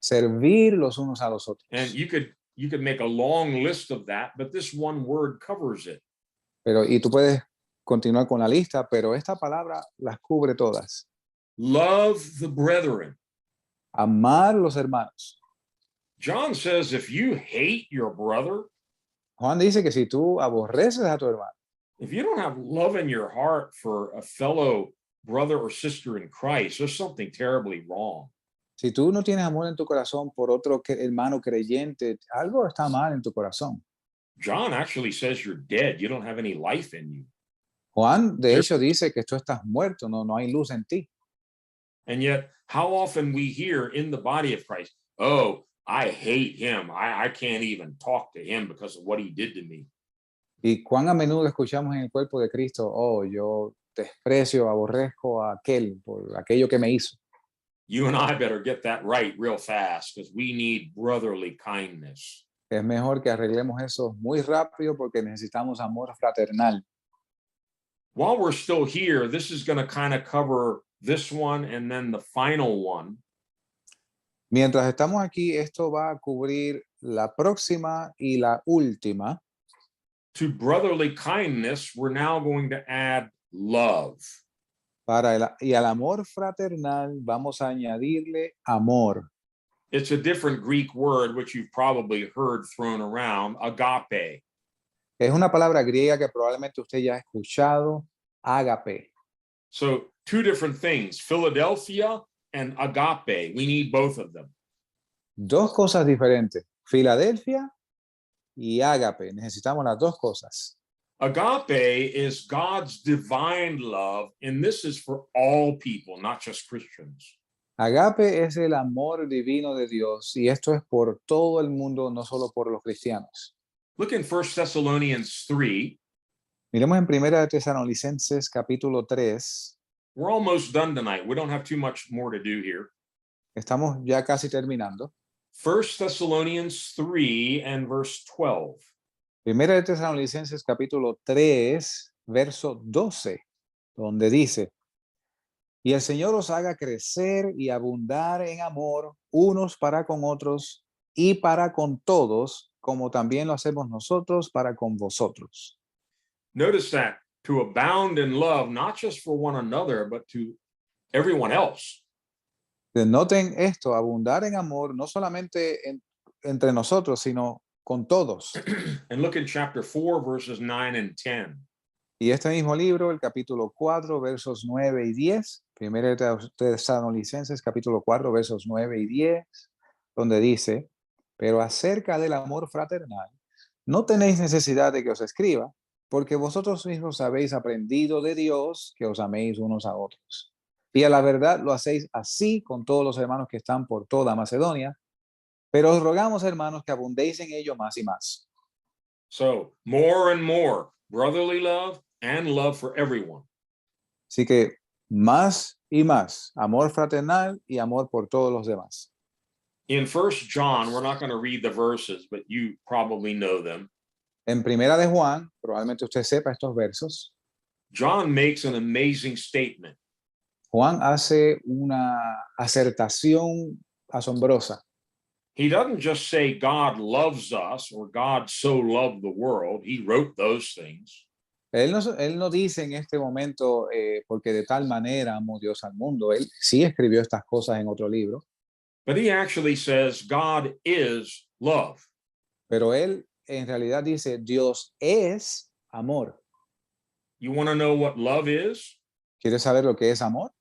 Servir los unos a los otros. And you could make a long list of that, but this one word covers it. Y tú puedes continuar con la lista, pero esta palabra las cubre todas. Love the brethren. Amar los hermanos. John says if you hate your brother, Juan dice que si tú aborreces a tu hermano, if you don't have love in your heart for a fellow brother or sister in Christ, there's something terribly wrong. si tú no tienes amor en tu corazón por otro hermano creyente, algo está mal en tu corazón. John actually says you're dead. You don't have any life in you. Juan, de hecho, dice que tú estás muerto, no hay luz en ti. And yet, how often we hear in the body of Christ, oh, I hate him. I can't even talk to him because of what he did to me. Y cuán a menudo escuchamos en el cuerpo de Cristo, oh, yo desprecio, aborrezco a aquel por aquello que me hizo. You and I better get that right real fast because we need brotherly kindness. Es mejor que arreglemos eso muy rápido porque necesitamos amor fraternal. While we're still here, this is going to kind of cover this one and then the final one. Mientras estamos aquí, esto va a cubrir la próxima y la última. To brotherly kindness, we're now going to add love. Y al amor fraternal vamos a añadirle amor. It's a different Greek word, which you've probably heard thrown around, agape. Es una palabra griega que probablemente usted ya ha escuchado, ágape. So two different things, Philadelphia and agape. We need both of them. Dos cosas diferentes, Filadelfia y ágape. Necesitamos las dos cosas. Agape is God's divine love, and this is for all people, not just Christians. Agape es el amor divino de Dios y esto es por todo el mundo, no solo por los cristianos. Look in 1 Thessalonians 3. Miremos en 1 de Tesalonicenses capítulo 3. We're almost done tonight. We don't have too much more to do here. Estamos ya casi terminando. 1 Thessalonians 3 and verse 12. 1 de Tesalonicenses capítulo 3, verso 12, donde dice, y el Señor os haga crecer y abundar en amor unos para con otros y para con todos, como también lo hacemos nosotros para con vosotros. Notice that, to abound in love, not just for one another, but to everyone else. Noten esto, abundar en amor, no solamente entre nosotros, sino con todos. And look in chapter 4, verses 9 and 10. Y este mismo libro, el capítulo 4, versos 9 y 10, 1 de Tesalonicenses, capítulo 4, versos 9 y 10, donde dice, pero acerca del amor fraternal, no tenéis necesidad de que os escriba, porque vosotros mismos habéis aprendido de Dios que os améis unos a otros. Y a la verdad lo hacéis así con todos los hermanos que están por toda Macedonia. Pero os rogamos, hermanos, que abundéis en ello más y más. So more and more brotherly love and love for everyone. Así que más y más, amor fraternal y amor por todos los demás. In First John, we're not going to read the verses, but you probably know them. En Primera de Juan, probablemente usted sepa estos versos, John makes an amazing statement. Juan hace una acertación asombrosa. He doesn't just say God loves us or God so loved the world. He wrote those things. Él no dice en este momento, porque de tal manera amó Dios al mundo. Él sí escribió estas cosas en otro libro, But he actually says God is love. pero él en realidad dice, Dios es amor. You want to know what love is? ¿Quieres saber lo que es amor?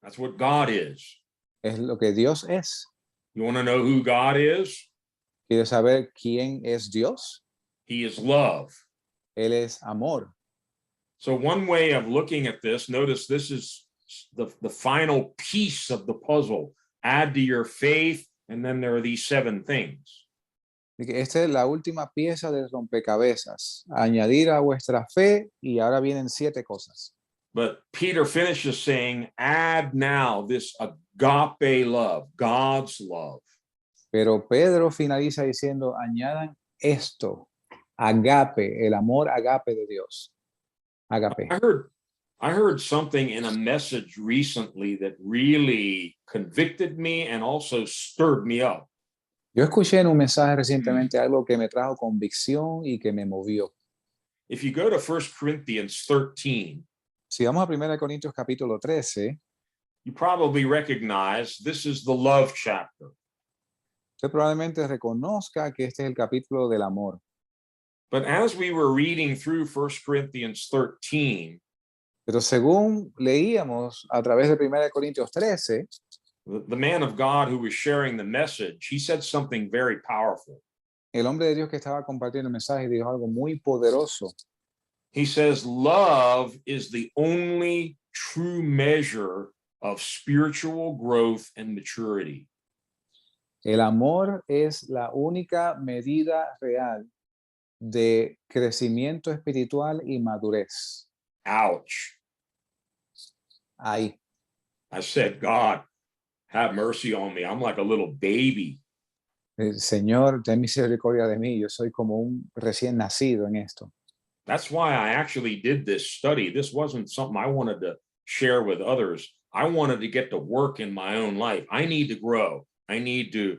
That's what God is. Es lo que Dios es. You want to know who God is? ¿Quieres saber quién es Dios? He is love. Él es amor. So one way of looking at this, notice this is the final piece of the puzzle. Add to your faith, and then there are these 7 things. Esta es la última pieza del rompecabezas. Añadir a vuestra fe y ahora vienen 7 cosas. But Peter finishes saying, add now this agape love, God's love. Pero Pedro finaliza diciendo, añadan esto, agape, el amor agape de Dios. Agape. I heard something in a message recently that really convicted me and also stirred me up. Yo escuché en un mensaje recientemente algo que me trajo convicción y que me movió. If you go to 1 Corinthians 13, Si vamos a 1 Corintios capítulo 13, you probably recognize this is the love chapter. usted probablemente reconozca que este es el capítulo del amor. But as we were reading through 1 Corinthians 13, Pero según leíamos a través de 1 Corintios 13, the man of God who was sharing the message, he said something very powerful. el hombre de Dios que estaba compartiendo el mensaje dijo algo muy poderoso. He says, love is the only true measure of spiritual growth and maturity. El amor es la única medida real de crecimiento espiritual y madurez. Ouch. Ahí. I said, God, have mercy on me. I'm like a little baby. Señor, ten misericordia de mí. Yo soy como un recién nacido en esto. That's why I actually did this study. This wasn't something I wanted to share with others. I wanted to get to work in my own life. I need to grow. I need to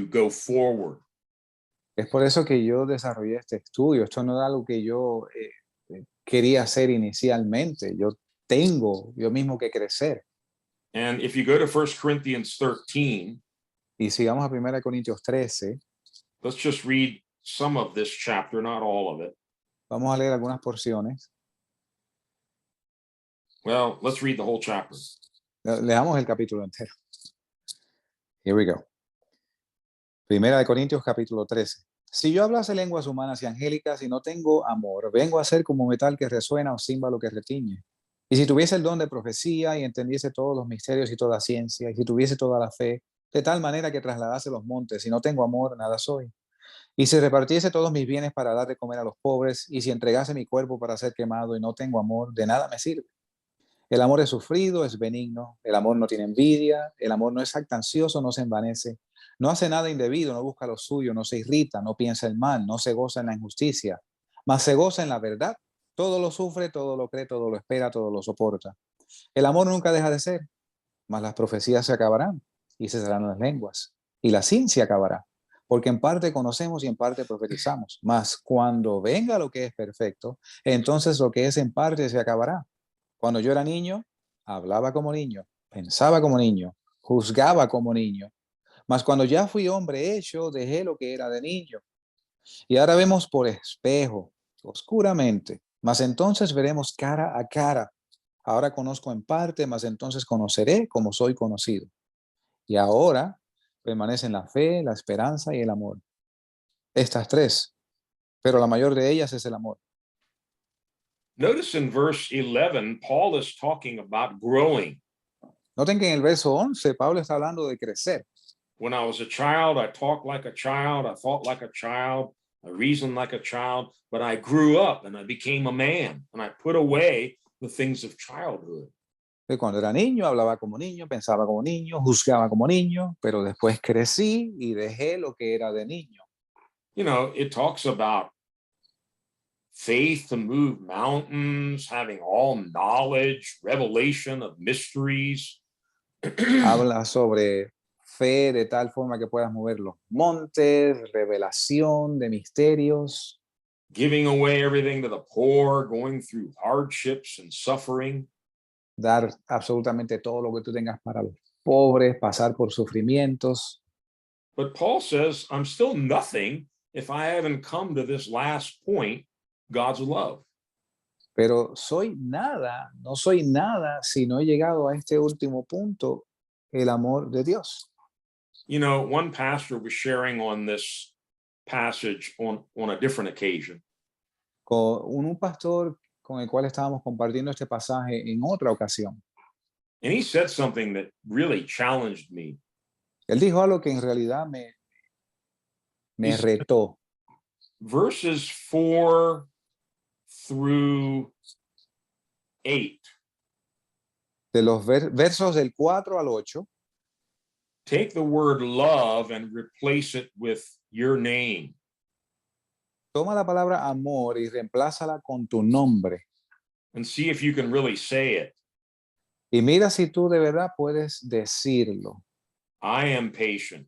go forward. Es por eso que yo desarrollé este estudio. Esto no es algo que yo quería hacer inicialmente. Yo mismo que crecer. And if you go to 1 Corinthians 13, y sigamos a 1 Corintios 13, let's just read some of this chapter, not all of it. Vamos a leer algunas porciones. Well, let's read the whole chapter. Leamos el capítulo entero. Here we go. 1 Corintios capítulo 13. Si yo hablase lenguas humanas y angélicas y no tengo amor, vengo a ser como metal que resuena o címbalo que retiñe. Y si tuviese el don de profecía y entendiese todos los misterios y toda ciencia, y si tuviese toda la fe, de tal manera que trasladase los montes, y no tengo amor, nada soy. Y si repartiese todos mis bienes para dar de comer a los pobres, y si entregase mi cuerpo para ser quemado y no tengo amor, de nada me sirve. El amor es sufrido, es benigno, el amor no tiene envidia, el amor no es jactancioso, no se envanece, no hace nada indebido, no busca lo suyo, no se irrita, no piensa el mal, no se goza en la injusticia, mas se goza en la verdad. Todo lo sufre, todo lo cree, todo lo espera, todo lo soporta. El amor nunca deja de ser, mas las profecías se acabarán y cesarán las lenguas, y la ciencia acabará, porque en parte conocemos y en parte profetizamos, mas cuando venga lo que es perfecto, entonces lo que es en parte se acabará. Cuando yo era niño, hablaba como niño, pensaba como niño, juzgaba como niño, mas cuando ya fui hombre hecho, dejé lo que era de niño. Y ahora vemos por espejo, oscuramente, mas entonces veremos cara a cara. Ahora conozco en parte, mas entonces conoceré como soy conocido. Y ahora permanecen la fe, la esperanza y el amor. Estas 3, pero la mayor de ellas es el amor. Notice in verse 11, Paul is talking about growing. Noten que en el verso 11, Pablo está hablando de crecer. When I was a child, I talked like a child, I thought like a child, I reasoned like a child, but I grew up and I became a man and I put away the things of childhood. Que cuando era niño hablaba como niño, pensaba como niño, juzgaba como niño, pero después crecí y dejé lo que era de niño. You know, it talks about faith to move mountains, having all knowledge, revelation of mysteries. Habla sobre fe de tal forma que puedas mover los montes, revelación de misterios, Giving away everything to the poor, going through hardships and suffering. dar absolutamente todo lo que tú tengas para los pobres, pasar por sufrimientos. But Paul says, I'm still nothing if I haven't come to this last point, God's love. Pero soy nada, no soy nada si no he llegado a este último punto, el amor de Dios. You know, one pastor was sharing on this passage on a different occasion. Con un pastor con el cual estábamos compartiendo este pasaje en otra ocasión. And he said something that really challenged me. Él dijo algo que en realidad me retó. Verses 4 through 8. De los versos del 4 al 8, Take the word love and replace it with your name. toma la palabra amor y reemplázala con tu nombre. And see if you can really say it. Y mira si tú de verdad puedes decirlo. I am patient.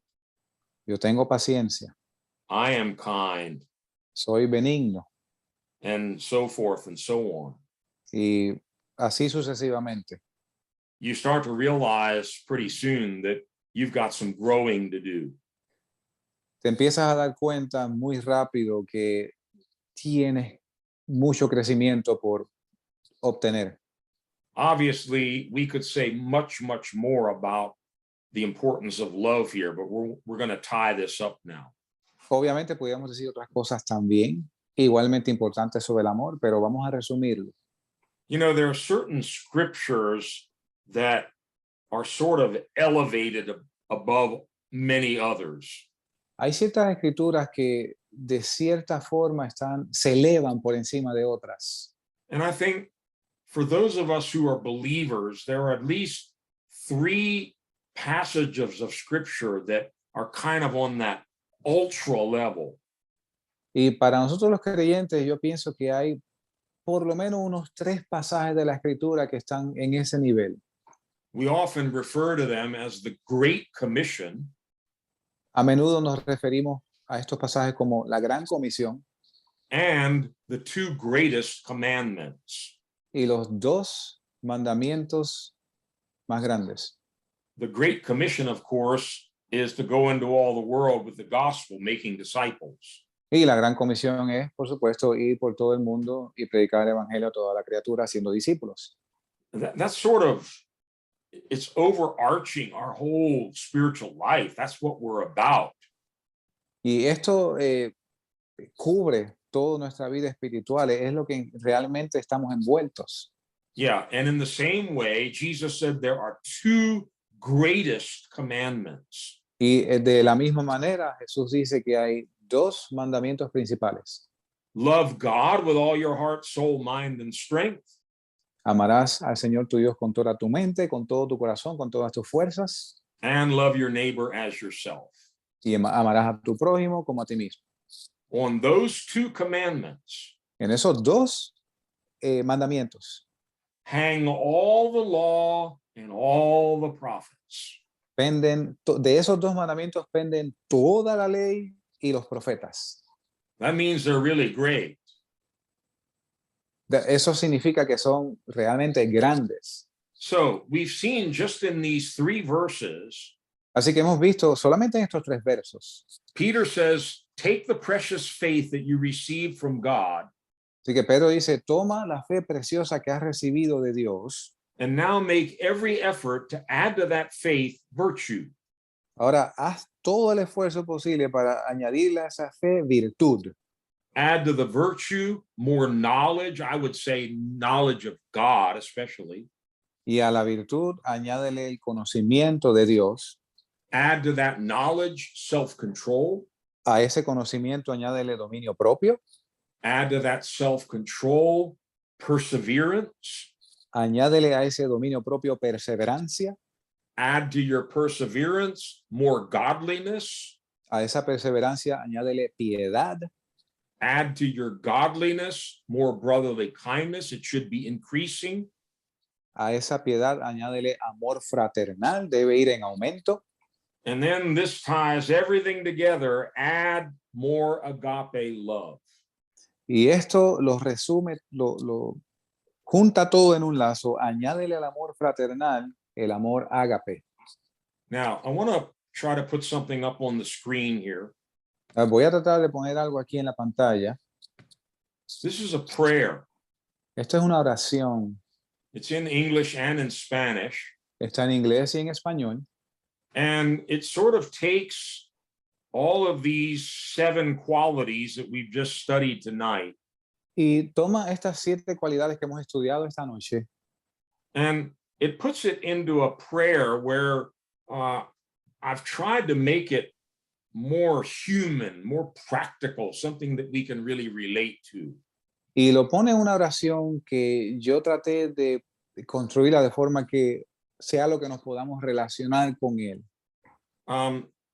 Yo tengo paciencia, I am kind. soy benigno, And so forth and so on. y así sucesivamente. You start to realize pretty soon that you've got some growing to do. Te empiezas a dar cuenta muy rápido que tienes mucho crecimiento por obtener. Obviously, we could say much, much more about the importance of love here, but we're going to tie this up now. Obviamente podríamos decir otras cosas también, igualmente importantes sobre el amor, pero vamos a resumirlo. You know, there are certain scriptures that are sort of elevated above many others. Hay ciertas escrituras que de cierta forma se elevan por encima de otras. And I think for those of us who are believers, there are at least 3 passages of scripture that are kind of on that ultra level. Y para nosotros los creyentes, yo pienso que hay por lo menos unos 3 pasajes de la escritura que están en ese nivel. We often refer to them as the Great Commission. A menudo nos referimos a estos pasajes como la Gran Comisión and the 2 greatest commandments. y los 2 mandamientos más grandes. The Great Commission, of course, is to go into all the world with the gospel, making disciples. Y la Gran Comisión es, por supuesto, ir por todo el mundo y predicar el evangelio a toda la criatura, haciendo discípulos. That's sort of, it's overarching our whole spiritual life. That's what we're about. Y esto cubre toda nuestra vida espiritual, es lo que realmente estamos envueltos. Yeah, and in the same way, Jesus said there are 2 greatest commandments. Y de la misma manera, Jesús dice que hay 2 mandamientos principales. Love God with all your heart, soul, mind, and strength. Amarás al Señor tu Dios con toda tu mente, con todo tu corazón, con todas tus fuerzas. And love your neighbor as yourself. Y amarás a tu prójimo como a ti mismo. On those 2 commandments, En esos 2 mandamientos hang all the law and all the prophets. de esos 2 mandamientos penden toda la ley y los profetas. That means they're really great. Eso significa que son realmente grandes. So we've seen just in these 3 verses, Así que hemos visto solamente en estos 3 versos. Peter says, take the precious faith that you received from God. Así que Pedro dice, toma la fe preciosa que has recibido de Dios. And now make every effort to add to that faith virtue. Ahora haz todo el esfuerzo posible para añadirle a esa fe virtud. Add to the virtue more knowledge, I would say knowledge of God especially. Y a la virtud añádele el conocimiento de Dios. Add to that knowledge, self-control. A ese conocimiento añádele dominio propio. Add to that self-control, perseverance. Añádele a ese dominio propio perseverancia. Add to your perseverance, more godliness. A esa perseverancia añádele piedad. Add to your godliness, more brotherly kindness. It should be increasing. A esa piedad añádele amor fraternal, debe ir en aumento. And then this ties everything together. Add more agape love. Y esto lo resume, lo junta todo en un lazo. Añádele al amor fraternal el amor ágape. Now, I want to try to put something up on the screen here. Voy a tratar de poner algo aquí en la pantalla. This is a prayer. Esto es una oración. It's in English and in Spanish. Está en inglés y en español. And it sort of takes all of these 7 qualities that we've just studied tonight. Y toma estas 7 cualidades que hemos estudiado esta noche. And it puts it into a prayer where I've tried to make it more human, more practical, something that we can really relate to. Y lo pone en una oración que yo traté de construirla de forma que sea lo que nos podamos relacionar con él.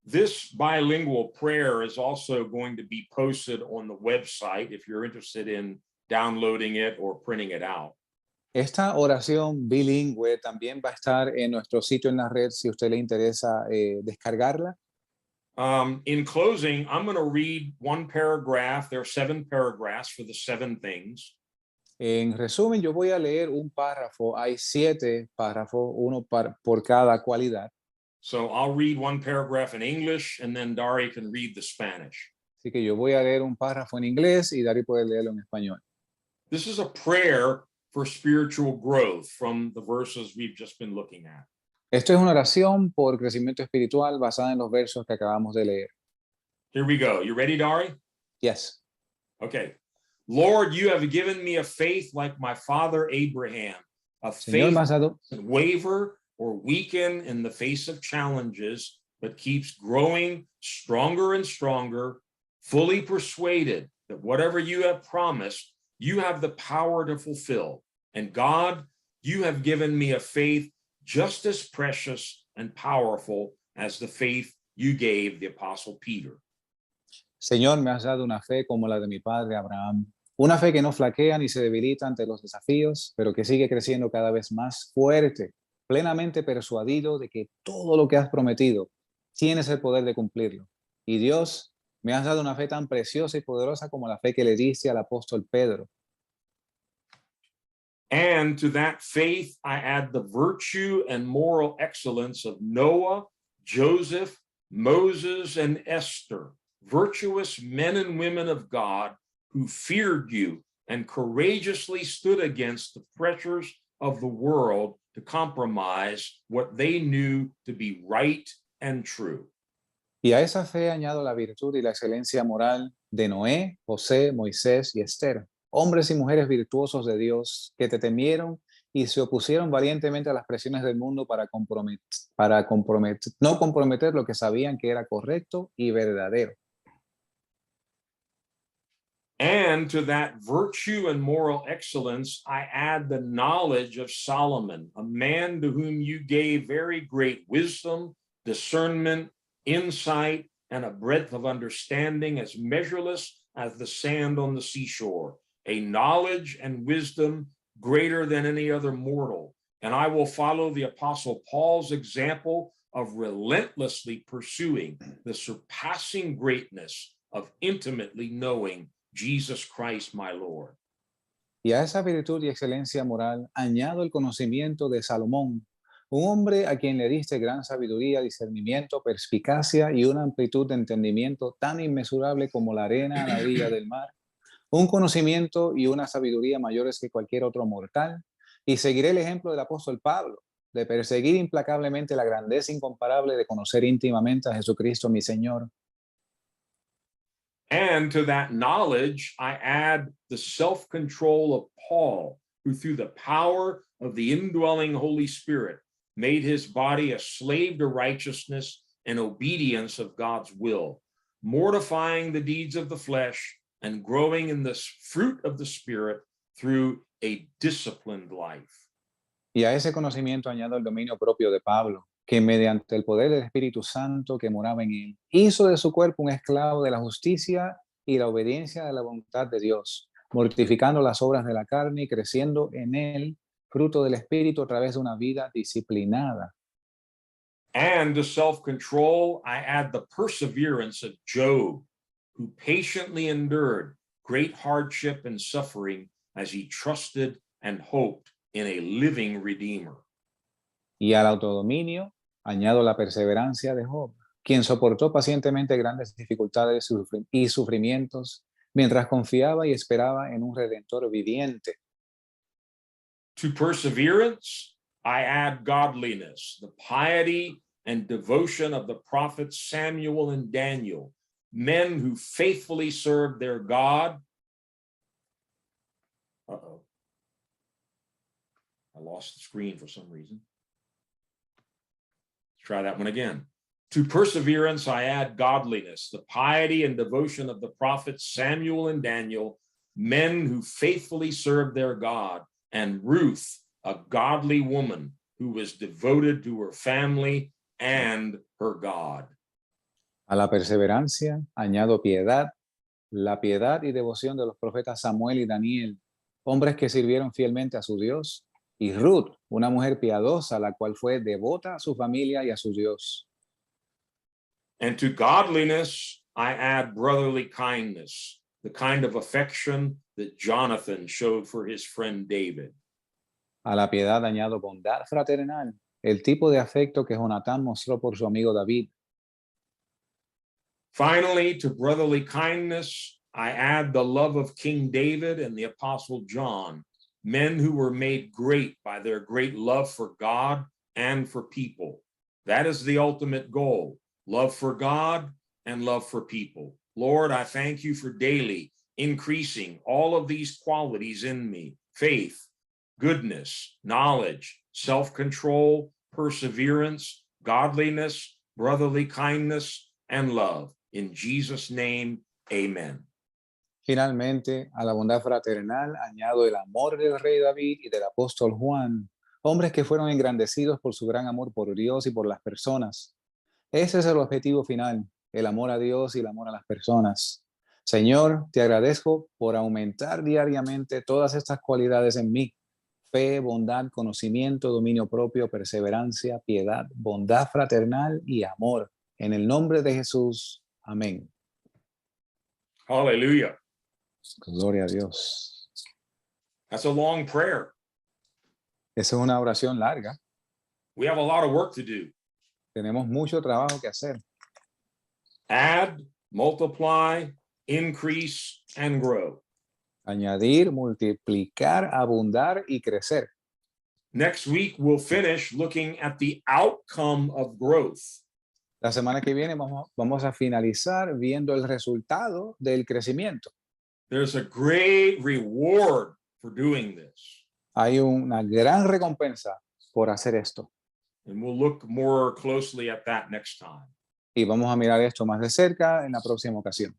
This bilingual prayer is also going to be posted on the website if you're interested in downloading it or printing it out. Esta oración bilingüe también va a estar en nuestro sitio en la red si a usted le interesa descargarla. In closing, I'm going to read one paragraph. There are 7 paragraphs for the 7 things. En resumen, yo voy a leer un párrafo. Hay 7 párrafos, uno por cada cualidad. So I'll read one paragraph in English, and then Dari can read the Spanish. Así que yo voy a leer un párrafo en inglés y Dari puede leerlo en español. This is a prayer for spiritual growth from the verses we've just been looking at. Esto es una oración por crecimiento espiritual basada en los versos que acabamos de leer. Here we go. You ready, Dari? Yes. Okay. Lord, you have given me a faith like my father Abraham, a Señor, faith me has dado, that waver or weaken in the face of challenges, but keeps growing stronger and stronger, fully persuaded that whatever you have promised, you have the power to fulfill. And God, you have given me a faith just as precious and powerful as the faith you gave the Apostle Peter. Señor, me has dado una fe como la de mi padre Abraham, una fe que no flaquea ni se debilita ante los desafíos, pero que sigue creciendo cada vez más fuerte, plenamente persuadido de que todo lo que has prometido tienes el poder de cumplirlo. Y Dios, me has dado una fe tan preciosa y poderosa como la fe que le diste al apóstol Pedro. And to that faith, I add the virtue and moral excellence of Noah, Joseph, Moses, and Esther, virtuous men and women of God who feared you and courageously stood against the pressures of the world to compromise what they knew to be right and true. Y a esa fe añado la virtud y la excelencia moral de Noé, José, Moisés y Esther, hombres y mujeres virtuosos de Dios que te temieron y se opusieron valientemente a las presiones del mundo para no comprometer lo que sabían que era correcto y verdadero. And to that virtue and moral excellence, I add the knowledge of Solomon, a man to whom you gave very great wisdom, discernment, insight, and a breadth of understanding as measureless as the sand on the seashore, a knowledge and wisdom greater than any other mortal. And I will follow the Apostle Paul's example of relentlessly pursuing the surpassing greatness of intimately knowing Jesus Christ, my Lord. Y a esa virtud y excelencia moral añado el conocimiento de Salomón, un hombre a quien le diste gran sabiduría, discernimiento, perspicacia y una amplitud de entendimiento tan inmesurable como la arena a la orilla del mar, un conocimiento y una sabiduría mayores que cualquier otro mortal, y seguiré el ejemplo del apóstol Pablo, de perseguir implacablemente la grandeza incomparable de conocer íntimamente a Jesucristo mi Señor. And to that knowledge, I add the self-control of Paul, who through the power of the indwelling Holy Spirit made his body a slave to righteousness and obedience of God's will, mortifying the deeds of the flesh and growing in the fruit of the Spirit through a disciplined life. Y a ese conocimiento añado el dominio propio de Pablo, que mediante el poder del Espíritu Santo que moraba en él, hizo de su cuerpo un esclavo de la justicia y la obediencia de la voluntad de Dios, mortificando las obras de la carne y creciendo en él, fruto del Espíritu a través de una vida disciplinada. And to self-control, I add the perseverance of Job, who patiently endured great hardship and suffering as he trusted and hoped in a living Redeemer. Y al autodominio añado la perseverancia de Job, quien soportó pacientemente grandes dificultades y sufrimientos mientras confiaba y esperaba en un Redentor viviente. To perseverance, I add godliness, the piety and devotion of the prophets Samuel and Daniel, men who faithfully served their God. Uh-oh. I lost the screen for some reason. Let's try that one again. To perseverance, I add godliness, the piety and devotion of the prophets Samuel and Daniel, men who faithfully served their God, and Ruth, a godly woman who was devoted to her family and her God. A la perseverancia añado piedad, la piedad y devoción de los profetas Samuel y Daniel, hombres que sirvieron fielmente a su Dios, y Ruth, una mujer piadosa, la cual fue devota a su familia y a su Dios. And to godliness, I add brotherly kindness, the kind of affection that Jonathan showed for his friend David. A la piedad añado bondad fraternal, el tipo de afecto que Jonatán mostró por su amigo David. Finally, to brotherly kindness, I add the love of King David and the Apostle John, men who were made great by their great love for God and for people. That is the ultimate goal, love for God and love for people. Lord, I thank you for daily increasing all of these qualities in me: faith, goodness, knowledge, self-control, perseverance, godliness, brotherly kindness, and love. In Jesus' name, amen. Finalmente, a la bondad fraternal añado el amor del rey David y del apóstol Juan, hombres que fueron engrandecidos por su gran amor por Dios y por las personas. Ese es el objetivo final, el amor a Dios y el amor a las personas. Señor, te agradezco por aumentar diariamente todas estas cualidades en mí: fe, bondad, conocimiento, dominio propio, perseverancia, piedad, bondad fraternal y amor. En el nombre de Jesús. Amén. Hallelujah. Gloria a Dios. That's a long prayer. Esa es una oración larga. We have a lot of work to do. Tenemos mucho trabajo que hacer. Add, multiply, increase, and grow. Añadir, multiplicar, abundar y crecer. Next week, we'll finish looking at the outcome of growth. La semana que viene vamos a finalizar viendo el resultado del crecimiento. There's a great reward for doing this. Hay una gran recompensa por hacer esto. And we'll look more closely at that next time. Y vamos a mirar esto más de cerca en la próxima ocasión.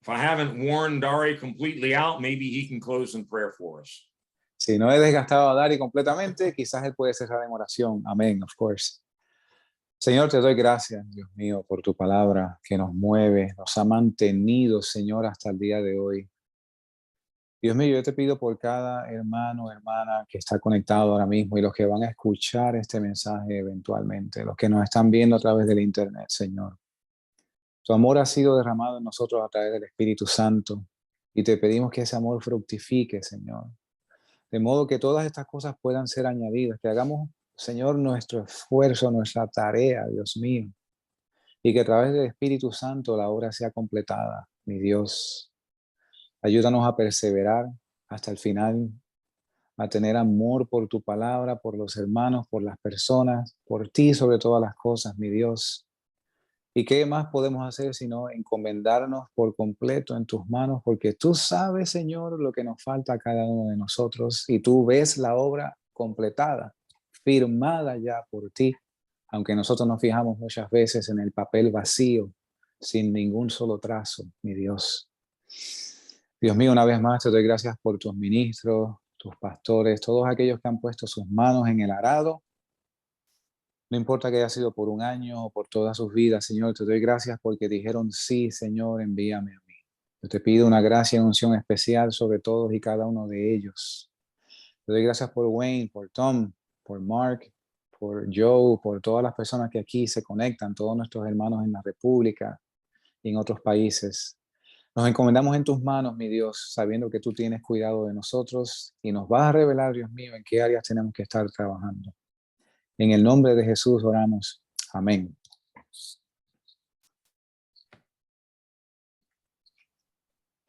If I haven't worn Dari completely out, maybe he can close in prayer for us. Si no he desgastado a Dari completamente, quizás él puede cerrar en oración. Amén, of course. Señor, te doy gracias, Dios mío, por tu palabra que nos mueve, nos ha mantenido, Señor, hasta el día de hoy. Dios mío, yo te pido por cada hermano, hermana que está conectado ahora mismo y los que van a escuchar este mensaje eventualmente, los que nos están viendo a través del internet, Señor. Tu amor ha sido derramado en nosotros a través del Espíritu Santo y te pedimos que ese amor fructifique, Señor. De modo que todas estas cosas puedan ser añadidas, que hagamos, Señor, nuestro esfuerzo, nuestra tarea, Dios mío, y que a través del Espíritu Santo la obra sea completada, mi Dios. Ayúdanos a perseverar hasta el final, a tener amor por tu palabra, por los hermanos, por las personas, por ti sobre todas las cosas, mi Dios. ¿Y qué más podemos hacer sino encomendarnos por completo en tus manos? Porque tú sabes, Señor, lo que nos falta a cada uno de nosotros y tú ves la obra completada, firmada ya por ti aunque nosotros nos fijamos muchas veces en el papel vacío, sin ningún solo trazo, mi Dios. Dios mío, una vez más te doy gracias por tus ministros, tus pastores, todos aquellos que han puesto sus manos en el arado. No importa que haya sido por un año o por todas sus vidas, Señor, te doy gracias porque dijeron, sí, Señor, envíame a mí. Yo te pido una gracia y unción especial sobre todos y cada uno de ellos. Te doy gracias por Wayne, por Tom, por Mark, por Joe, por todas las personas que aquí se conectan, todos nuestros hermanos en la República y en otros países. Nos encomendamos en tus manos, mi Dios, sabiendo que tú tienes cuidado de nosotros y nos vas a revelar, Dios mío, en qué áreas tenemos que estar trabajando. En el nombre de Jesús oramos. Amén.